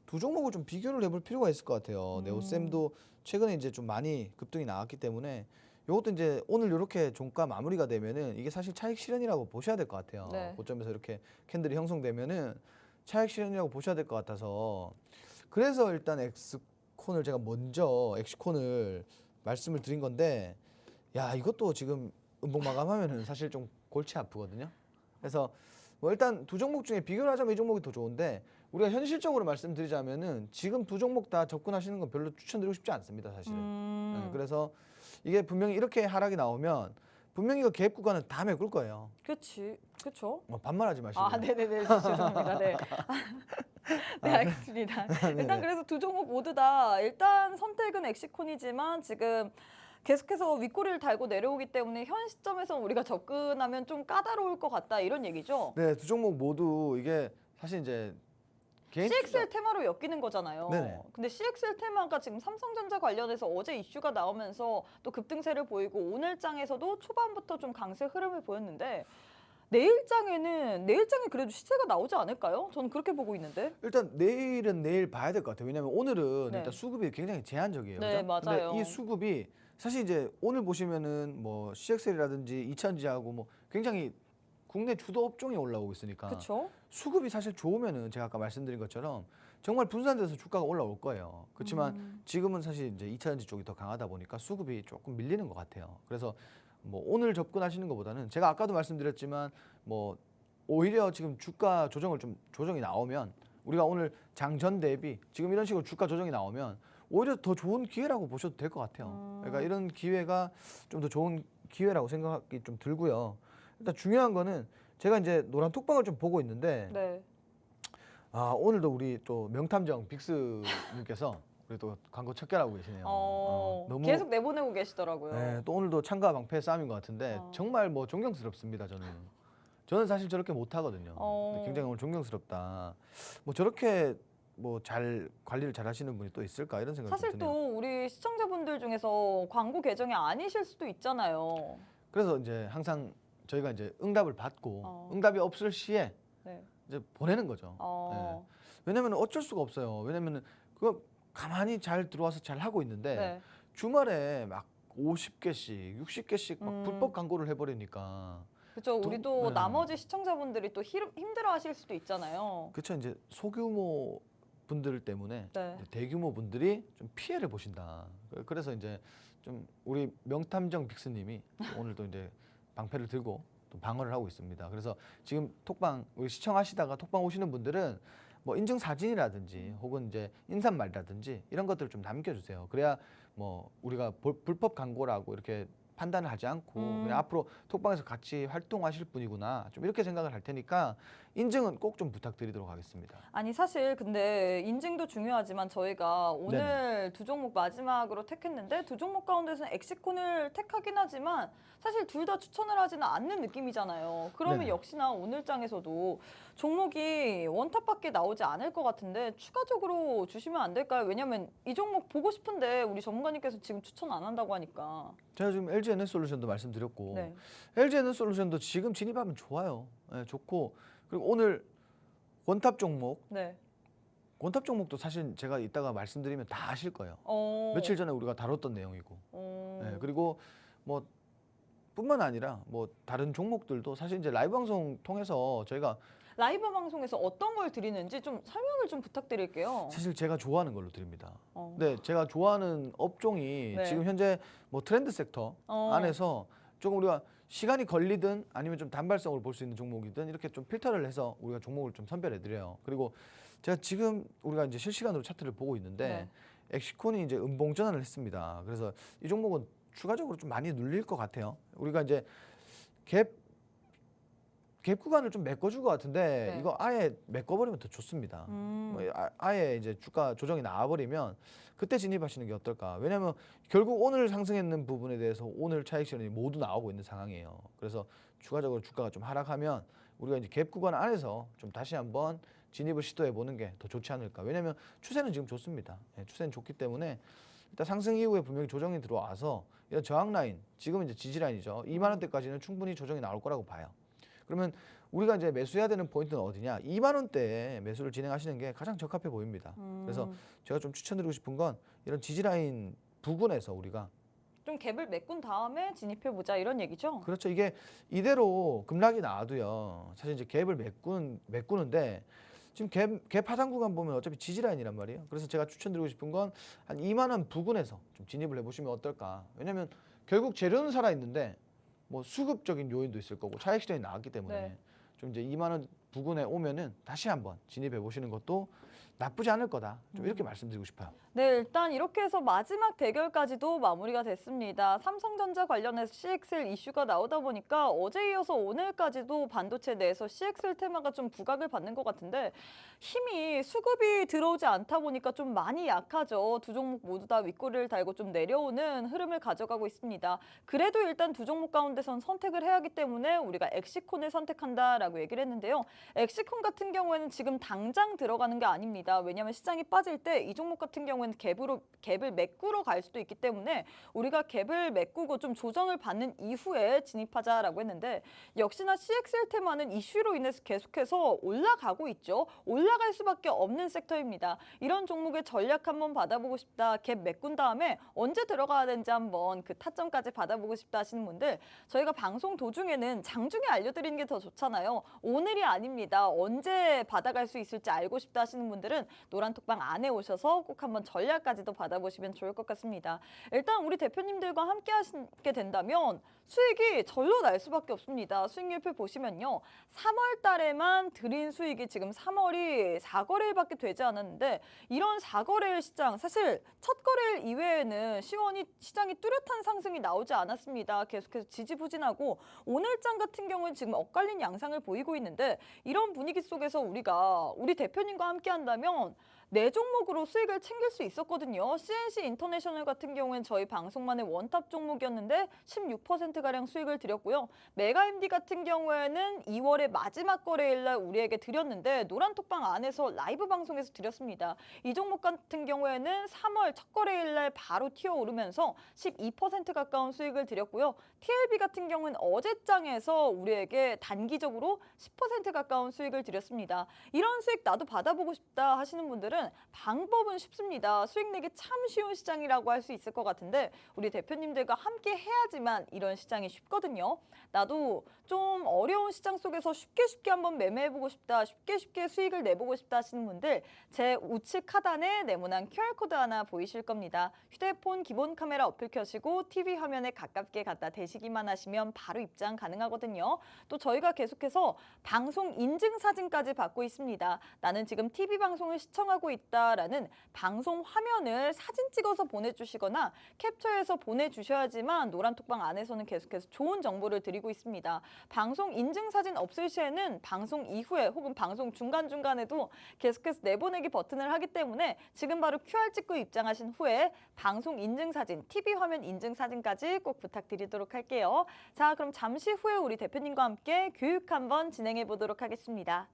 두 종목을 좀 비교를 해볼 필요가 있을 것 같아요. 네오셈도 최근에 이제 좀 많이 급등이 나왔기 때문에 이것도 이제 오늘 이렇게 종가 마무리가 되면은 이게 사실 차익 실현이라고 보셔야 될 것 같아요. 네. 고점에서 이렇게 캔들이 형성되면은 차익 실현이라고 보셔야 될 것 같아서 그래서 일단 엑시콘을 제가 먼저 엑시콘을 말씀을 드린 건데 야 이것도 지금 음봉 마감하면은 사실 좀 골치 아프거든요. 그래서 뭐 일단 두 종목 중에 비교를 하자면 이 종목이 더 좋은데 우리가 현실적으로 말씀드리자면은 지금 두 종목 다 접근하시는 건 별로 추천드리고 싶지 않습니다, 사실은. 네, 그래서 이게 분명히 이렇게 하락이 나오면 분명히 이거 갭 구간은 다 메꿀 거예요. 그렇지, 그렇죠. 반말하지 마시고. 아, 네네네, 죄송합니다. 네, 네 알겠습니다. 일단 그래서 두 종목 모두 다 일단 선택은 엑시콘이지만 지금 계속해서 윗꼬리를 달고 내려오기 때문에 현 시점에서 우리가 접근하면 좀 까다로울 것 같다 이런 얘기죠. 네, 두 종목 모두 이게 사실 이제 개인 CXL 테마로 엮이는 거잖아요. 네네. 근데 CXL 테마가 지금 삼성전자 관련해서 어제 이슈가 나오면서 또 급등세를 보이고 오늘 장에서도 초반부터 좀 강세 흐름을 보였는데 내일장에 그래도 시세가 나오지 않을까요? 저는 그렇게 보고 있는데. 일단 내일은 내일 봐야 될 것 같아요. 왜냐하면 오늘은 네. 일단 수급이 굉장히 제한적이에요. 네, 그죠? 맞아요. 근데 이 수급이 사실 이제 오늘 보시면은 뭐 CXL이라든지 이천지하고 뭐 굉장히 국내 주도 업종이 올라오고 있으니까 그렇죠? 수급이 사실 좋으면은 제가 아까 말씀드린 것처럼 정말 분산돼서 주가가 올라올 거예요. 그렇지만 지금은 사실 이제 이차전지 쪽이 더 강하다 보니까 수급이 조금 밀리는 것 같아요. 그래서 뭐 오늘 접근하시는 것보다는 제가 아까도 말씀드렸지만 뭐 오히려 지금 주가 조정이 나오면 우리가 오늘 장전 대비 지금 이런 식으로 주가 조정이 나오면 오히려 더 좋은 기회라고 보셔도 될 것 같아요. 그러니까 이런 기회가 좀 더 좋은 기회라고 생각이 좀 들고요. 일단 중요한 거는 제가 이제 노란 톡방을 좀 보고 있는데 네. 오늘도 우리 또 명탐정 빅스님께서 우리 또 광고 척결하고 계시네요. 너무 계속 내보내고 계시더라고요. 네, 또 오늘도 창과 방패 싸움인 것 같은데 어. 정말 뭐 존경스럽습니다. 저는 사실 저렇게 못 하거든요. 근데 굉장히 오늘 존경스럽다. 뭐 저렇게 뭐 잘 관리를 잘 하시는 분이 또 있을까 이런 생각이 사실 좀 드네요. 또 우리 시청자분들 중에서 광고 계정이 아니실 수도 있잖아요. 그래서 이제 항상 저희가 이제 응답을 받고 응답이 없을 시에 네. 이제 보내는 거죠. 네. 왜냐면 어쩔 수가 없어요. 왜냐면은 그거 가만히 잘 들어와서 잘 하고 있는데 네. 주말에 막 50개씩, 60개씩 막 불법 광고를 해버리니까 그렇죠. 우리도 네. 나머지 시청자분들이 또 힘들어하실 수도 있잖아요. 그쵸 이제 소규모 분들 때문에 네. 이제 대규모 분들이 좀 피해를 보신다. 그래서 이제 좀 우리 명탐정 빅스님이 오늘도 이제 방패를 들고 또 방어를 하고 있습니다. 그래서 지금 톡방 우리 시청하시다가 톡방 오시는 분들은 뭐 인증 사진이라든지 혹은 이제 인사말이라든지 이런 것들을 좀 남겨주세요. 그래야 뭐 우리가 불법 광고라고 이렇게 판단을 하지 않고 그냥 앞으로 톡방에서 같이 활동하실 분이구나 좀 이렇게 생각을 할 테니까 인증은 꼭 좀 부탁드리도록 하겠습니다. 아니 사실 근데 인증도 중요하지만 저희가 오늘 두 종목 마지막으로 택했는데 두 종목 가운데서는 엑시콘을 택하긴 하지만 사실 둘 다 추천을 하지는 않는 느낌이잖아요. 그러면 네네. 역시나 오늘 장에서도 종목이 원탑밖에 나오지 않을 것 같은데 추가적으로 주시면 안 될까요? 왜냐면 이 종목 보고 싶은데 우리 전문가님께서 지금 추천 안 한다고 하니까. 제가 지금 LG 에너솔루션도 말씀드렸고 네. LG 에너솔루션도 지금 진입하면 좋아요. 네, 좋고 그리고 오늘 원탑 종목 네. 원탑 종목도 사실 제가 이따가 말씀드리면 다 아실 거예요. 며칠 전에 우리가 다뤘던 내용이고 네, 그리고 뭐 뿐만 아니라 뭐 다른 종목들도 사실 이제 라이브 방송 통해서 저희가 라이브 방송에서 어떤 걸 드리는지 좀 설명을 좀 부탁드릴게요. 사실 제가 좋아하는 걸로 드립니다. 어. 네, 제가 좋아하는 업종이 네. 지금 현재 뭐 트렌드 섹터 안에서 조금 우리가 시간이 걸리든 아니면 좀 단발성으로 볼 수 있는 종목이든 이렇게 좀 필터를 해서 우리가 종목을 좀 선별해 드려요. 그리고 제가 지금 우리가 이제 실시간으로 차트를 보고 있는데 엑시콘이 이제 음봉 전환을 했습니다. 그래서 이 종목은 추가적으로 좀 많이 눌릴 것 같아요. 우리가 이제 갭 구간을 좀 메꿔줄 것 같은데 이거 아예 메꿔버리면 더 좋습니다. 아예 이제 주가 조정이 나와버리면 그때 진입하시는 게 어떨까. 왜냐하면 결국 오늘 상승했는 부분에 대해서 오늘 차익 실현이 모두 나오고 있는 상황이에요. 그래서 추가적으로 주가가 좀 하락하면 우리가 이제 갭 구간 안에서 좀 다시 한번 진입을 시도해 보는 게 더 좋지 않을까. 왜냐하면 추세는 지금 좋습니다. 추세는 좋기 때문에 일단 상승 이후에 분명히 조정이 들어와서 이런 저항 라인, 지금은 이제 지지 라인이죠. 2만 원대까지는 충분히 조정이 나올 거라고 봐요. 그러면 우리가 이제 매수해야 되는 포인트는 어디냐? 2만 원대에 매수를 진행하시는 게 가장 적합해 보입니다. 그래서 제가 좀 추천드리고 싶은 건 이런 지지 라인 부근에서 우리가 좀 갭을 메꾼 다음에 진입해 보자 이런 얘기죠. 그렇죠. 이게 이대로 급락이 나와도요. 사실 이제 갭을 메꾸는데 지금 갭 하단 구간 보면 어차피 지지 라인이란 말이에요. 그래서 제가 추천드리고 싶은 건 한 2만 원 부근에서 좀 진입을 해보시면 어떨까. 왜냐하면 결국 재료는 살아 있는데 뭐 수급적인 요인도 있을 거고 차익 실현이 나왔기 때문에 좀 이제 2만 원 부근에 오면은 다시 한번 진입해 보시는 것도 나쁘지 않을 거다. 좀 이렇게 말씀드리고 싶어요. 네, 일단 이렇게 해서 마지막 대결까지도 마무리가 됐습니다. 삼성전자 관련해서 CXL 이슈가 나오다 보니까 어제 이어서 오늘까지도 반도체 내에서 CXL 테마가 좀 부각을 받는 것 같은데 힘이 수급이 들어오지 않다 보니까 좀 많이 약하죠. 두 종목 모두 다 윗꼬리를 달고 좀 내려오는 흐름을 가져가고 있습니다. 그래도 일단 두 종목 가운데선 선택을 해야 하기 때문에 우리가 엑시콘을 선택한다라고 얘기를 했는데요. 엑시콘 같은 경우에는 지금 당장 들어가는 게 아닙니다. 왜냐하면 시장이 빠질 때 이 종목 같은 경우에는 갭을 메꾸러 갈 수도 있기 때문에 우리가 갭을 메꾸고 좀 조정을 받는 이후에 진입하자라고 했는데 역시나 CXL 테마는 이슈로 인해서 계속해서 올라가고 있죠. 올라갈 수밖에 없는 섹터입니다. 이런 종목의 전략 한번 받아보고 싶다. 갭 메꾼 다음에 언제 들어가야 되는지 한번 그 타점까지 받아보고 싶다 하시는 분들 저희가 방송 도중에는 장중에 알려드리는 게 더 좋잖아요. 오늘이 아닙니다. 언제 받아갈 수 있을지 알고 싶다 하시는 분들은 노란톡방 안에 오셔서 꼭 한번 전략까지도 받아보시면 좋을 것 같습니다. 일단 우리 대표님들과 함께 하시게 된다면 수익이 절로 날 수밖에 없습니다. 수익률표 보시면요. 3월 달에만 드린 수익이 지금 3월이 4거래일밖에 되지 않았는데 이런 4거래일 시장 사실 첫 거래일 이외에는 시장이 뚜렷한 상승이 나오지 않았습니다. 계속해서 지지부진하고 오늘장 같은 경우는 지금 엇갈린 양상을 보이고 있는데 이런 분위기 속에서 우리 대표님과 함께 한다면 네 종목으로 수익을 챙길 수 있었거든요. CNC 인터내셔널 같은 경우는 저희 방송만의 원탑 종목이었는데 16%가량 수익을 드렸고요. 메가MD 같은 경우에는 2월의 마지막 거래일 날 우리에게 드렸는데 노란톡방 안에서 라이브 방송에서 드렸습니다. 이 종목 같은 경우에는 3월 첫 거래일 날 바로 튀어오르면서 12% 가까운 수익을 드렸고요. TLB 같은 경우는 어제장에서 우리에게 단기적으로 10% 가까운 수익을 드렸습니다. 이런 수익 나도 받아보고 싶다 하시는 분들은 방법은 쉽습니다. 수익 내기 참 쉬운 시장이라고 할 수 있을 것 같은데 우리 대표님들과 함께 해야지만 이런 시장이 쉽거든요. 나도 좀 어려운 시장 속에서 쉽게 한번 매매해보고 싶다, 쉽게 수익을 내보고 싶다 하시는 분들 제 우측 하단에 네모난 QR코드 하나 보이실 겁니다. 휴대폰 기본 카메라 어플 켜시고 TV 화면에 가깝게 갖다 대시기만 하시면 바로 입장 가능하거든요. 또 저희가 계속해서 방송 인증 사진까지 받고 있습니다. 나는 지금 TV 방송을 시청하고 있다라는 방송 화면을 사진 찍어서 보내주시거나 캡처해서 보내주셔야지만 노란톡방 안에서는 계속해서 좋은 정보를 드리고 있습니다. 방송 인증 사진 없을 시에는 방송 이후에 혹은 방송 중간중간에도 계속해서 내보내기 버튼을 하기 때문에 지금 바로 QR 찍고 입장하신 후에 방송 인증 사진, TV 화면 인증 사진까지 꼭 부탁드리도록 할게요. 자, 그럼 잠시 후에 우리 대표님과 함께 교육 한번 진행해 보도록 하겠습니다.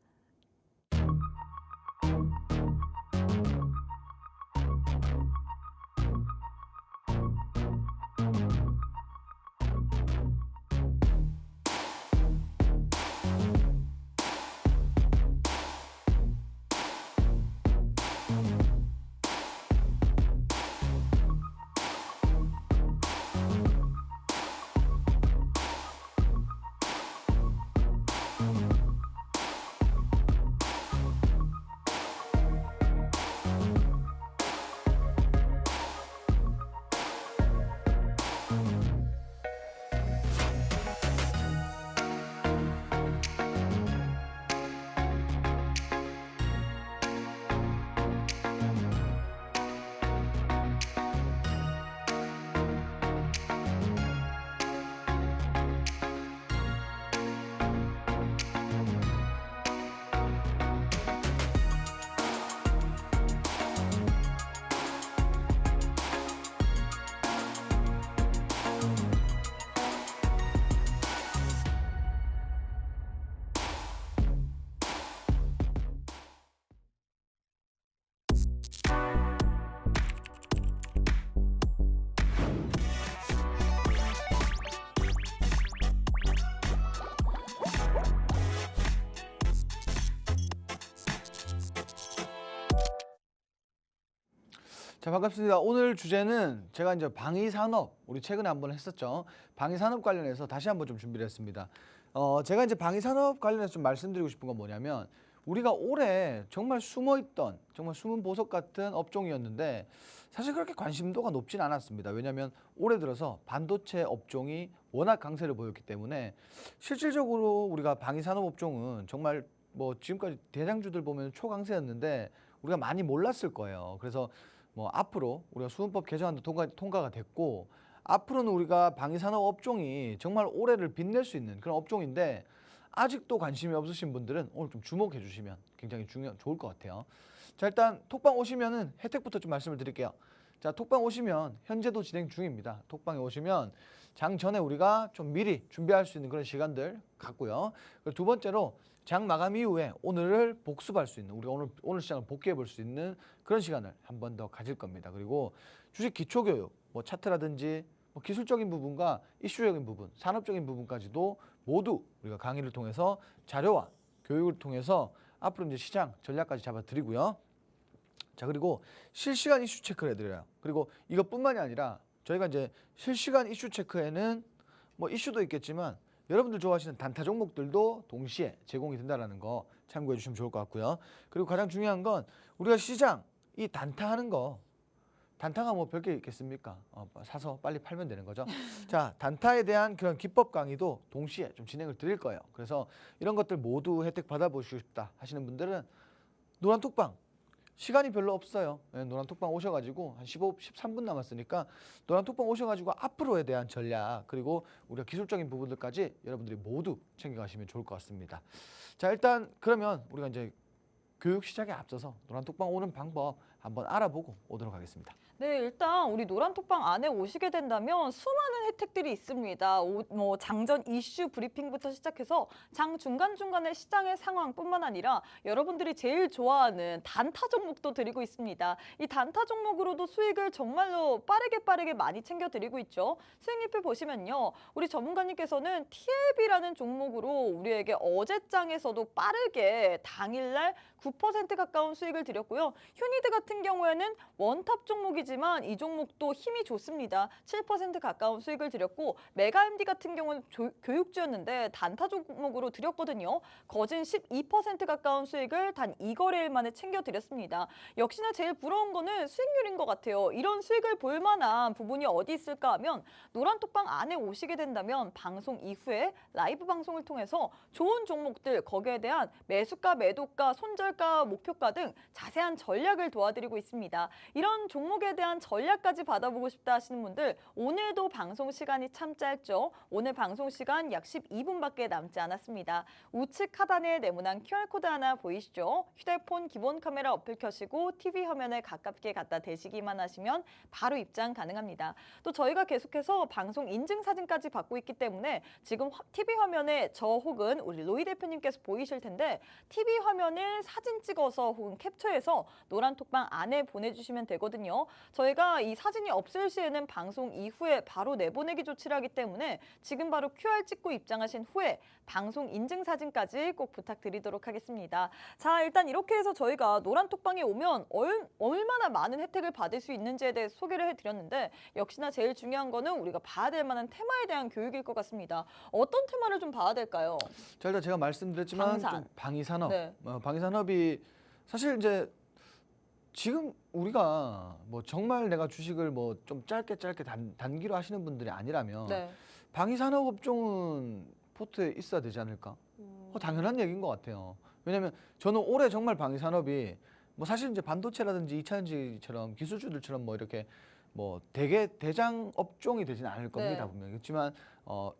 자, 반갑습니다. 오늘 주제는 제가 이제 방위산업, 우리 최근에 한번 했었죠. 방위산업 관련해서 다시 한번 좀 준비를 했습니다. 제가 이제 방위산업 관련해서 좀 말씀드리고 싶은 건 뭐냐면 우리가 올해 정말 숨어있던 정말 숨은 보석 같은 업종이었는데 사실 그렇게 관심도가 높진 않았습니다. 왜냐하면 올해 들어서 반도체 업종이 워낙 강세를 보였기 때문에 실질적으로 우리가 방위산업 업종은 정말 뭐 지금까지 대장주들 보면 초강세였는데 우리가 많이 몰랐을 거예요. 그래서 뭐 앞으로 우리가 수은법 개정안도 통과가 됐고 앞으로는 우리가 방위산업 업종이 정말 올해를 빛낼 수 있는 그런 업종인데 아직도 관심이 없으신 분들은 오늘 좀 주목해 주시면 굉장히 좋을 것 같아요. 자, 일단 톡방 오시면은 혜택부터 좀 말씀을 드릴게요. 자, 톡방 오시면 현재도 진행 중입니다. 톡방에 오시면 장 전에 우리가 좀 미리 준비할 수 있는 그런 시간들 갖고요. 그리고 두 번째로 장 마감 이후에 오늘을 복습할 수 있는 우리가 오늘 시장을 복귀해 볼 수 있는 그런 시간을 한 번 더 가질 겁니다. 그리고 주식 기초 교육, 뭐 차트라든지 뭐 기술적인 부분과 이슈적인 부분, 산업적인 부분까지도 모두 우리가 강의를 통해서 자료와 교육을 통해서 앞으로 이제 시장 전략까지 잡아드리고요. 자, 그리고 실시간 이슈 체크를 해드려요. 그리고 이것뿐만이 아니라 저희가 이제 실시간 이슈 체크에는 뭐 이슈도 있겠지만 여러분들 좋아하시는 단타 종목들도 동시에 제공이 된다는 거 참고해 주시면 좋을 것 같고요. 그리고 가장 중요한 건 우리가 시장 이 단타하는 거 단타가 뭐 별게 있겠습니까? 사서 빨리 팔면 되는 거죠. 자, 단타에 대한 그런 기법 강의도 동시에 좀 진행을 드릴 거예요. 그래서 이런 것들 모두 혜택 받아보시고 싶다 하시는 분들은 노란톡방 시간이 별로 없어요. 네, 노란톡방 오셔가지고 한 13분 남았으니까 노란톡방 오셔가지고 앞으로에 대한 전략 그리고 우리가 기술적인 부분들까지 여러분들이 모두 챙겨가시면 좋을 것 같습니다. 자, 일단 그러면 우리가 이제 교육 시작에 앞서서 노란톡방 오는 방법 한번 알아보고 오도록 하겠습니다. 네, 일단 우리 노란톡방 안에 오시게 된다면 수많은 혜택들이 있습니다. 뭐 장전 이슈 브리핑부터 시작해서 장 중간중간의 시장의 상황뿐만 아니라 여러분들이 제일 좋아하는 단타 종목도 드리고 있습니다. 이 단타 종목으로도 수익을 정말로 빠르게 많이 챙겨드리고 있죠. 수익률표 보시면요. 우리 전문가님께서는 TLB라는 종목으로 우리에게 어제장에서도 빠르게 당일날 9% 가까운 수익을 드렸고요. 휴니드 같은 경우에는 원탑 종목이지만 이 종목도 힘이 좋습니다. 7% 가까운 수익을 드렸고 메가MD 같은 경우는 교육주였는데 단타 종목으로 드렸거든요. 거진 12% 가까운 수익을 단 2거래일 만에 챙겨드렸습니다. 역시나 제일 부러운 거는 수익률인 것 같아요. 이런 수익을 볼 만한 부분이 어디 있을까 하면 노란톡방 안에 오시게 된다면 방송 이후에 라이브 방송을 통해서 좋은 종목들 거기에 대한 매수가, 매도가, 손절가, 목표가 등 자세한 전략을 도와드리고 있습니다. 이런 종목에 대한 전략까지 받아보고 싶다 하시는 분들 오늘도 방송 시간이 참 짧죠. 오늘 방송 시간 약 12분밖에 남지 않았습니다. 우측 하단에 네모난 QR코드 하나 보이시죠? 휴대폰 기본 카메라 어플 켜시고 TV 화면에 가깝게 갖다 대시기만 하시면 바로 입장 가능합니다. 또 저희가 계속해서 방송 인증 사진까지 받고 있기 때문에 지금 TV 화면에 저 혹은 우리 로이 대표님께서 보이실 텐데 TV 화면을 사진 찍어서 혹은 캡처해서 노란톡방 안에 보내주시면 되거든요. 저희가 이 사진이 없을 시에는 방송 이후에 바로 내보내기 조치를 하기 때문에 지금 바로 QR 찍고 입장하신 후에 방송 인증 사진까지 꼭 부탁드리도록 하겠습니다. 자, 일단 이렇게 해서 저희가 노란톡방에 오면 얼마나 많은 혜택을 받을 수 있는지에 대해 소개를 해드렸는데 역시나 제일 중요한 거는 우리가 봐야 될 만한 테마에 대한 교육일 것 같습니다. 어떤 테마를 좀 봐야 될까요? 자, 일단 제가 말씀드렸지만 좀 방위산업, 네. 방위산업이 사실 이제 지금 우리가 뭐 정말 내가 주식을 뭐 좀 짧게 단기로 하시는 분들이 아니라면 네. 방위산업 업종은 포트에 있어야 되지 않을까? 당연한 얘기인 것 같아요. 왜냐하면 저는 올해 정말 방위산업이 뭐 사실 이제 반도체라든지 2차전지처럼 기술주들처럼 뭐 이렇게 뭐 되게 대장 업종이 되지는 않을 겁니다. 네. 분명히. 그렇지만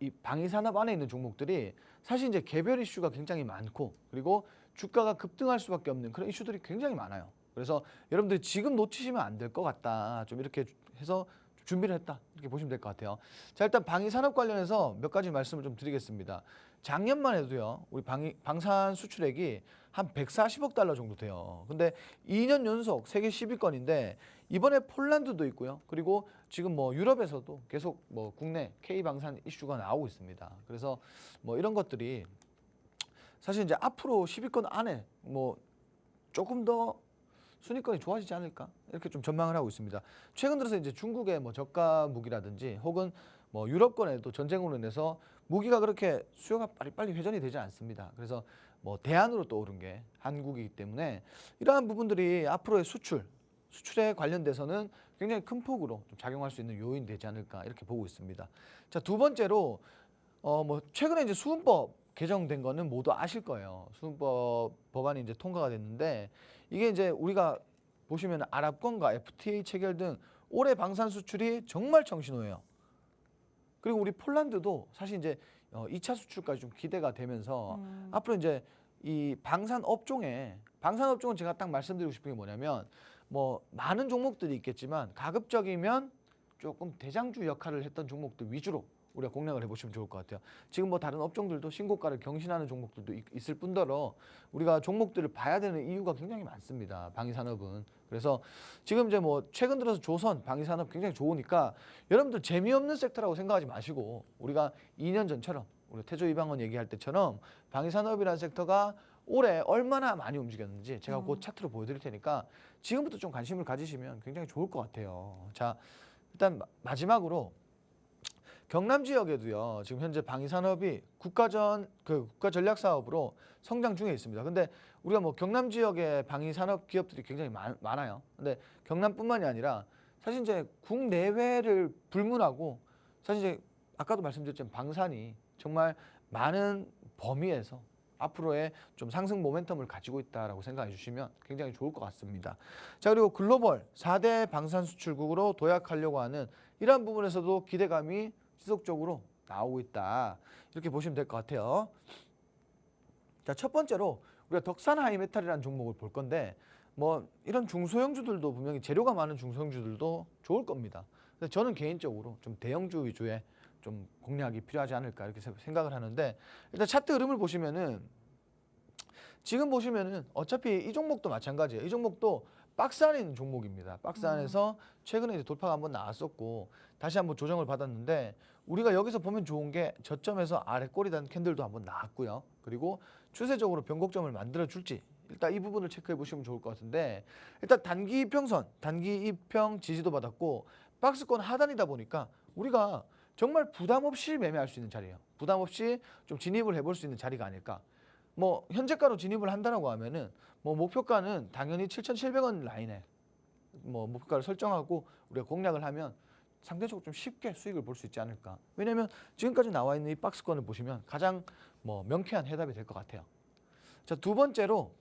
이 방위산업 안에 있는 종목들이 사실 이제 개별 이슈가 굉장히 많고 그리고 주가가 급등할 수밖에 없는 그런 이슈들이 굉장히 많아요. 그래서 여러분들이 지금 놓치시면 안 될 것 같다. 좀 이렇게 해서 준비를 했다. 이렇게 보시면 될 것 같아요. 자, 일단 방위산업 관련해서 몇 가지 말씀을 좀 드리겠습니다. 작년만 해도요. 우리 방산 수출액이 한 140억 달러 정도 돼요. 근데 2년 연속 세계 10위권인데 이번에 폴란드도 있고요. 그리고 지금 뭐 유럽에서도 계속 뭐 국내 K방산 이슈가 나오고 있습니다. 그래서 뭐 이런 것들이 사실 이제 앞으로 10위권 안에 뭐 조금 더 순위권이 좋아지지 않을까 이렇게 좀 전망을 하고 있습니다. 최근 들어서 이제 중국의 뭐 저가 무기라든지 혹은 뭐 유럽권에도 전쟁으로 인해서 무기가 그렇게 수요가 빨리 회전이 되지 않습니다. 그래서 뭐 대안으로 떠오른 게 한국이기 때문에 이러한 부분들이 앞으로의 수출에 관련돼서는 굉장히 큰 폭으로 좀 작용할 수 있는 요인이 되지 않을까 이렇게 보고 있습니다. 자, 두 번째로 뭐 최근에 이제 수은법 개정된 거는 모두 아실 거예요. 수은법 법안이 이제 통과가 됐는데 이게 이제 우리가 보시면 아랍권과 FTA 체결 등 올해 방산 수출이 정말 정신호예요. 그리고 우리 폴란드도 사실 이제 2차 수출까지 좀 기대가 되면서 앞으로 이제 이 방산 업종은 제가 딱 말씀드리고 싶은 게 뭐냐면 뭐 많은 종목들이 있겠지만 가급적이면 조금 대장주 역할을 했던 종목들 위주로 우리가 공략을 해보시면 좋을 것 같아요. 지금 뭐 다른 업종들도 신고가를 경신하는 종목들도 있을 뿐더러 우리가 종목들을 봐야 되는 이유가 굉장히 많습니다. 방위산업은. 그래서 지금 이제 뭐 최근 들어서 조선 방위산업 굉장히 좋으니까 여러분들 재미없는 섹터라고 생각하지 마시고 우리가 2년 전처럼 우리 태조 이방원 얘기할 때처럼 방위산업이라는 섹터가 올해 얼마나 많이 움직였는지 제가 그 차트로 보여드릴 테니까 지금부터 좀 관심을 가지시면 굉장히 좋을 것 같아요. 자, 일단 마지막으로 경남 지역에도요. 지금 현재 방위산업이 국가 전략 사업으로 성장 중에 있습니다. 근데 우리가 뭐 경남 지역의 방위산업 기업들이 굉장히 많아요. 근데 경남뿐만이 아니라 사실 이제 국내외를 불문하고 사실 이제 아까도 말씀드렸지만 방산이 정말 많은 범위에서 앞으로의 좀 상승 모멘텀을 가지고 있다라고 생각해 주시면 굉장히 좋을 것 같습니다. 자, 그리고 글로벌 4대 방산 수출국으로 도약하려고 하는 이러한 부분에서도 기대감이 지속적으로 나오고 있다. 이렇게 보시면 될 것 같아요. 자, 첫 번째로 우리가 덕산 하이메탈이라는 종목을 볼 건데 뭐 이런 중소형주들도 분명히 재료가 많은 중소형주들도 좋을 겁니다. 근데 저는 개인적으로 좀 대형주 위주의 좀 공략이 필요하지 않을까 이렇게 생각을 하는데 일단 차트 흐름을 보시면은 지금 보시면은 어차피 이 종목도 마찬가지예요. 이 종목도 박스 안에 있는 종목입니다. 박스 안에서 최근에 이제 돌파가 한번 나왔었고 다시 한번 조정을 받았는데 우리가 여기서 보면 좋은 게 저점에서 아래 꼬리 단 캔들도 한번 나왔고요. 그리고 추세적으로 변곡점을 만들어 줄지 일단 이 부분을 체크해 보시면 좋을 것 같은데 일단 단기 이평선, 단기 이평 지지도 받았고 박스권 하단이다 보니까 우리가 정말 부담 없이 매매할 수 있는 자리예요. 부담 없이 좀 진입을 해볼 수 있는 자리가 아닐까. 뭐 현재가로 진입을 한다라고 하면은 뭐 목표가는 당연히 7,700원 라인에 뭐 목표가를 설정하고 우리가 공략을 하면 상대적으로 좀 쉽게 수익을 볼 수 있지 않을까. 왜냐하면 지금까지 나와 있는 이 박스권을 보시면 가장 뭐 명쾌한 해답이 될 것 같아요. 자, 두 번째로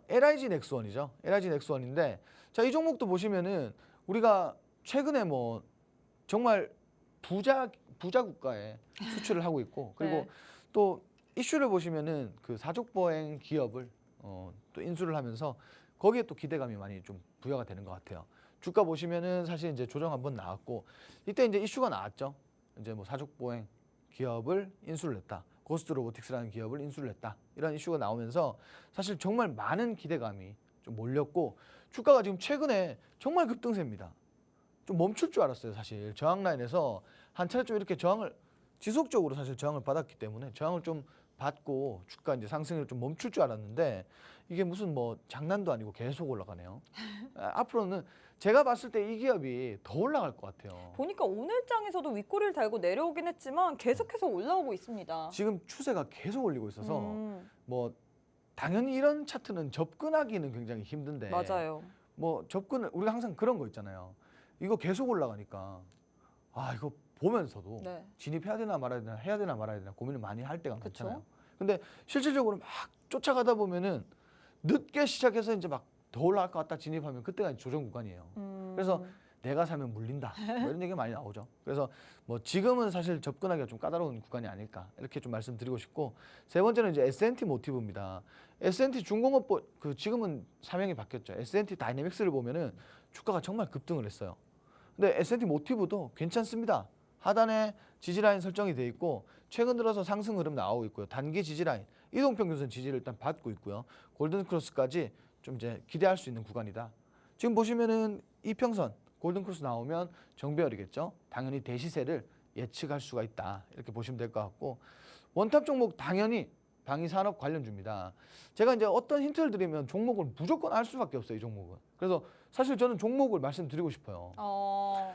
LIG 넥스원이죠. LIG 넥스원인데 자, 이 종목도 보시면은 우리가 최근에 뭐 정말 부자 국가에 수출을 하고 있고 그리고 네. 또 이슈를 보시면은 그 사족보행 기업을 또 인수를 하면서 거기에 또 기대감이 많이 좀 부여가 되는 것 같아요. 주가 보시면은 사실 이제 조정 한번 나왔고 이때 이제 이슈가 나왔죠. 이제 뭐 사족보행 기업을 인수를 했다. 고스트 로보틱스라는 기업을 인수를 했다. 이런 이슈가 나오면서 사실 정말 많은 기대감이 좀 몰렸고 주가가 지금 최근에 정말 급등세입니다. 좀 멈출 줄 알았어요. 사실 저항 라인에서 한 차례 좀 이렇게 저항을 지속적으로 사실 저항을 받았기 때문에 저항을 좀 받고 주가 이제 상승을 좀 멈출 줄 알았는데 이게 무슨 뭐 장난도 아니고 계속 올라가네요. 앞으로는 제가 봤을 때 이 기업이 더 올라갈 것 같아요. 보니까 오늘 장에서도 윗꼬리를 달고 내려오긴 했지만 계속해서 올라오고 있습니다. 지금 추세가 계속 올리고 있어서 뭐 당연히 이런 차트는 접근하기는 굉장히 힘든데 맞아요. 뭐 접근을 우리가 항상 그런 거 있잖아요. 이거 계속 올라가니까 아 이거 보면서도 네. 진입해야 되나 말아야 되나 해야 되나 말아야 되나 고민을 많이 할 때가 그쵸? 많잖아요. 근데 실질적으로 막 쫓아가다 보면은 늦게 시작해서 이제 막 더 올라갈 것 같다 진입하면 그때가 이제 조정 구간이에요. 그래서 내가 사면 물린다 뭐 이런 얘기가 많이 나오죠. 그래서 뭐 지금은 사실 접근하기가 좀 까다로운 구간이 아닐까 이렇게 좀 말씀드리고 싶고 세 번째는 이제 S&T 모티브입니다. S&T 중공업 그 지금은 사명이 바뀌었죠. S&T 다이내믹스를 보면은 주가가 정말 급등을 했어요. 근데 S&T 모티브도 괜찮습니다. 하단에 지지라인 설정이 돼 있고 최근 들어서 상승 흐름 나오고 있고요. 단기 지지라인, 이동평균선 지지를 일단 받고 있고요. 골든크로스까지 좀 이제 기대할 수 있는 구간이다. 지금 보시면은 이평선, 골든크로스 나오면 정배열이겠죠. 당연히 대시세를 예측할 수가 있다. 이렇게 보시면 될 것 같고 원탑 종목 당연히 방위산업 관련주입니다. 제가 이제 어떤 힌트를 드리면 종목을 무조건 알 수밖에 없어요, 이 종목은. 그래서 사실 저는 종목을 말씀드리고 싶어요.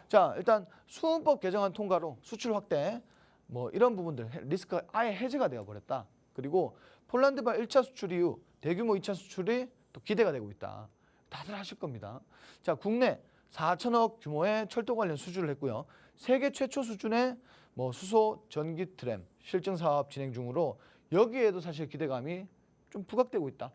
자, 일단 수은법 개정안 통과로 수출 확대, 뭐 이런 부분들 리스크가 아예 해제가 되어 버렸다. 그리고 폴란드발 1차 수출 이후 대규모 2차 수출이 또 기대가 되고 있다. 다들 하실 겁니다. 자, 국내 4천억 규모의 철도 관련 수주를 했고요. 세계 최초 수준의 뭐 수소, 전기 트램 실증 사업 진행 중으로 여기에도 사실 기대감이 좀 부각되고 있다.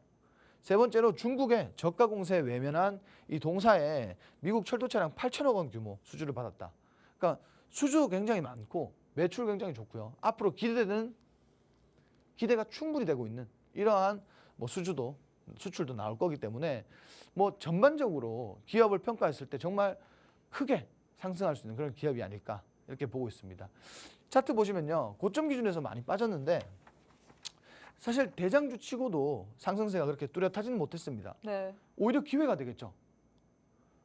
세 번째로 중국의 저가 공세에 외면한 이 동사에 미국 철도 차량 8천억 원 규모 수주를 받았다. 그러니까 수주 굉장히 많고 매출 굉장히 좋고요. 앞으로 기대가 충분히 되고 있는 이러한 뭐 수출도 나올 거기 때문에 뭐 전반적으로 기업을 평가했을 때 정말 크게 상승할 수 있는 그런 기업이 아닐까 이렇게 보고 있습니다. 차트 보시면요. 고점 기준에서 많이 빠졌는데 사실 대장주 치고도 상승세가 그렇게 뚜렷하지는 못했습니다. 네. 오히려 기회가 되겠죠.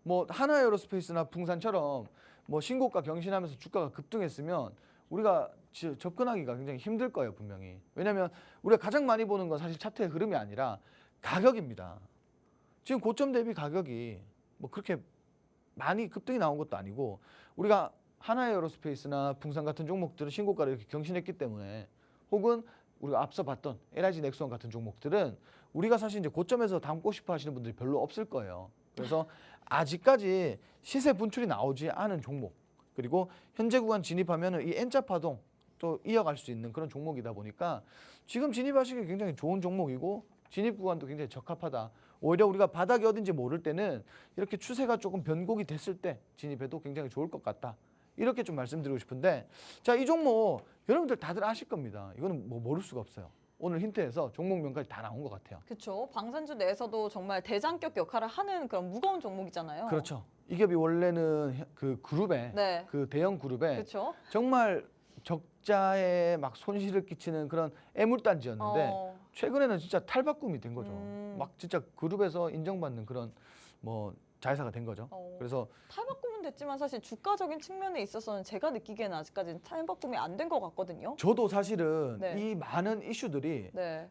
뭐 하나에어로스페이스나 풍산처럼 뭐 신고가 경신하면서 주가가 급등했으면 우리가 접근하기가 굉장히 힘들 거예요, 분명히. 왜냐하면 우리가 가장 많이 보는 건 사실 차트의 흐름이 아니라 가격입니다. 지금 고점 대비 가격이 뭐 그렇게 많이 급등이 나온 것도 아니고 우리가 하나에어로스페이스나 풍산 같은 종목들은 신고가를 이렇게 경신했기 때문에 혹은 우리가 앞서 봤던 LIG 넥스원 같은 종목들은 우리가 사실 이제 고점에서 담고 싶어 하시는 분들이 별로 없을 거예요. 그래서 아직까지 시세 분출이 나오지 않은 종목 그리고 현재 구간 진입하면 이 N자 파동 또 이어갈 수 있는 그런 종목이다 보니까 지금 진입하시기 굉장히 좋은 종목이고 진입 구간도 굉장히 적합하다. 오히려 우리가 바닥이 어딘지 모를 때는 이렇게 추세가 조금 변곡이 됐을 때 진입해도 굉장히 좋을 것 같다. 이렇게 좀 말씀드리고 싶은데 자, 이 종목 여러분들 다들 아실 겁니다. 이거는 뭐 모를 수가 없어요. 오늘 힌트에서 종목명까지 다 나온 것 같아요. 그렇죠. 방산주 내에서도 정말 대장격 역할을 하는 그런 무거운 종목이잖아요. 그렇죠. 이 기업이 원래는 그 그룹에 네. 그 대형 그룹에 그렇죠. 정말 적자에 막 손실을 끼치는 그런 애물단지였는데 최근에는 진짜 탈바꿈이 된 거죠. 막 진짜 그룹에서 인정받는 그런 뭐 자회사가 된 거죠. 그래서 탈바꿈은 됐지만 사실 주가적인 측면에 있어서는 제가 느끼기에는 아직까지는 탈바꿈이 안 된 것 같거든요. 저도 사실은 네. 이 많은 이슈들이 네.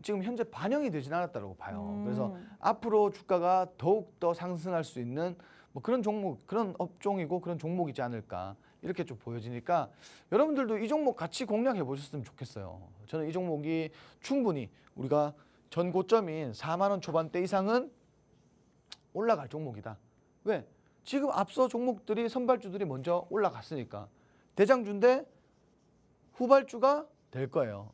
지금 현재 반영이 되진 않았다고 봐요. 그래서 앞으로 주가가 더욱 더 상승할 수 있는 뭐 그런 종목, 그런 업종이고 그런 종목이지 않을까 이렇게 좀 보여지니까 여러분들도 이 종목 같이 공략해 보셨으면 좋겠어요. 저는 이 종목이 충분히 우리가 전 고점인 4만 원 초반대 이상은 올라갈 종목이다. 왜? 지금 앞서 종목들이 선발주들이 먼저 올라갔으니까 대장주인데 후발주가 될 거예요.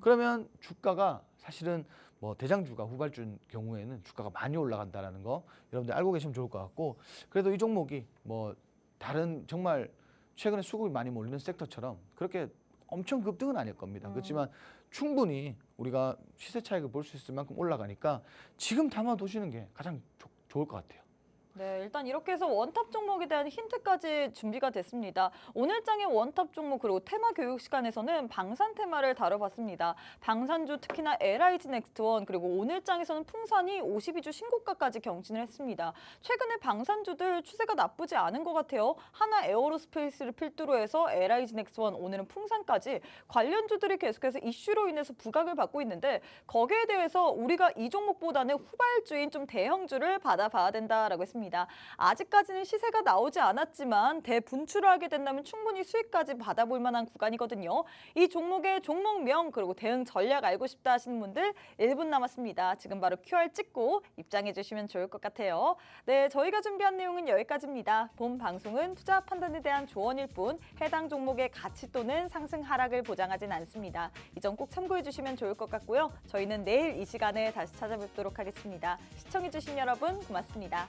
그러면 주가가 사실은 뭐 대장주가 후발주인 경우에는 주가가 많이 올라간다라는 거 여러분들 알고 계시면 좋을 것 같고 그래도 이 종목이 뭐 다른 정말 최근에 수급이 많이 몰리는 섹터처럼 그렇게 엄청 급등은 아닐 겁니다. 그렇지만 충분히 우리가 시세 차익을 볼 수 있을 만큼 올라가니까 지금 담아두시는 게 가장 좋을 것 같아요. 네, 일단 이렇게 해서 원탑 종목에 대한 힌트까지 준비가 됐습니다. 오늘 장의 원탑 종목 그리고 테마 교육 시간에서는 방산 테마를 다뤄봤습니다. 방산주 특히나 LIG 넥스원 그리고 오늘 장에서는 풍산이 52주 신고가까지 경신을 했습니다. 최근에 방산주들 추세가 나쁘지 않은 것 같아요. 하나 에어로스페이스를 필두로 해서 LIG 넥스원 오늘은 풍산까지 관련주들이 계속해서 이슈로 인해서 부각을 받고 있는데 거기에 대해서 우리가 이 종목보다는 후발주인 좀 대형주를 받아봐야 된다라고 했습니다. 아직까지는 시세가 나오지 않았지만 대분출을 하게 된다면 충분히 수익까지 받아볼 만한 구간이거든요. 이 종목의 종목명 그리고 대응 전략 알고 싶다 하시는 분들 1분 남았습니다. 지금 바로 QR 찍고 입장해 주시면 좋을 것 같아요. 네, 저희가 준비한 내용은 여기까지입니다. 본 방송은 투자 판단에 대한 조언일 뿐 해당 종목의 가치 또는 상승 하락을 보장하진 않습니다. 이 점 꼭 참고해 주시면 좋을 것 같고요. 저희는 내일 이 시간에 다시 찾아뵙도록 하겠습니다. 시청해 주신 여러분 고맙습니다.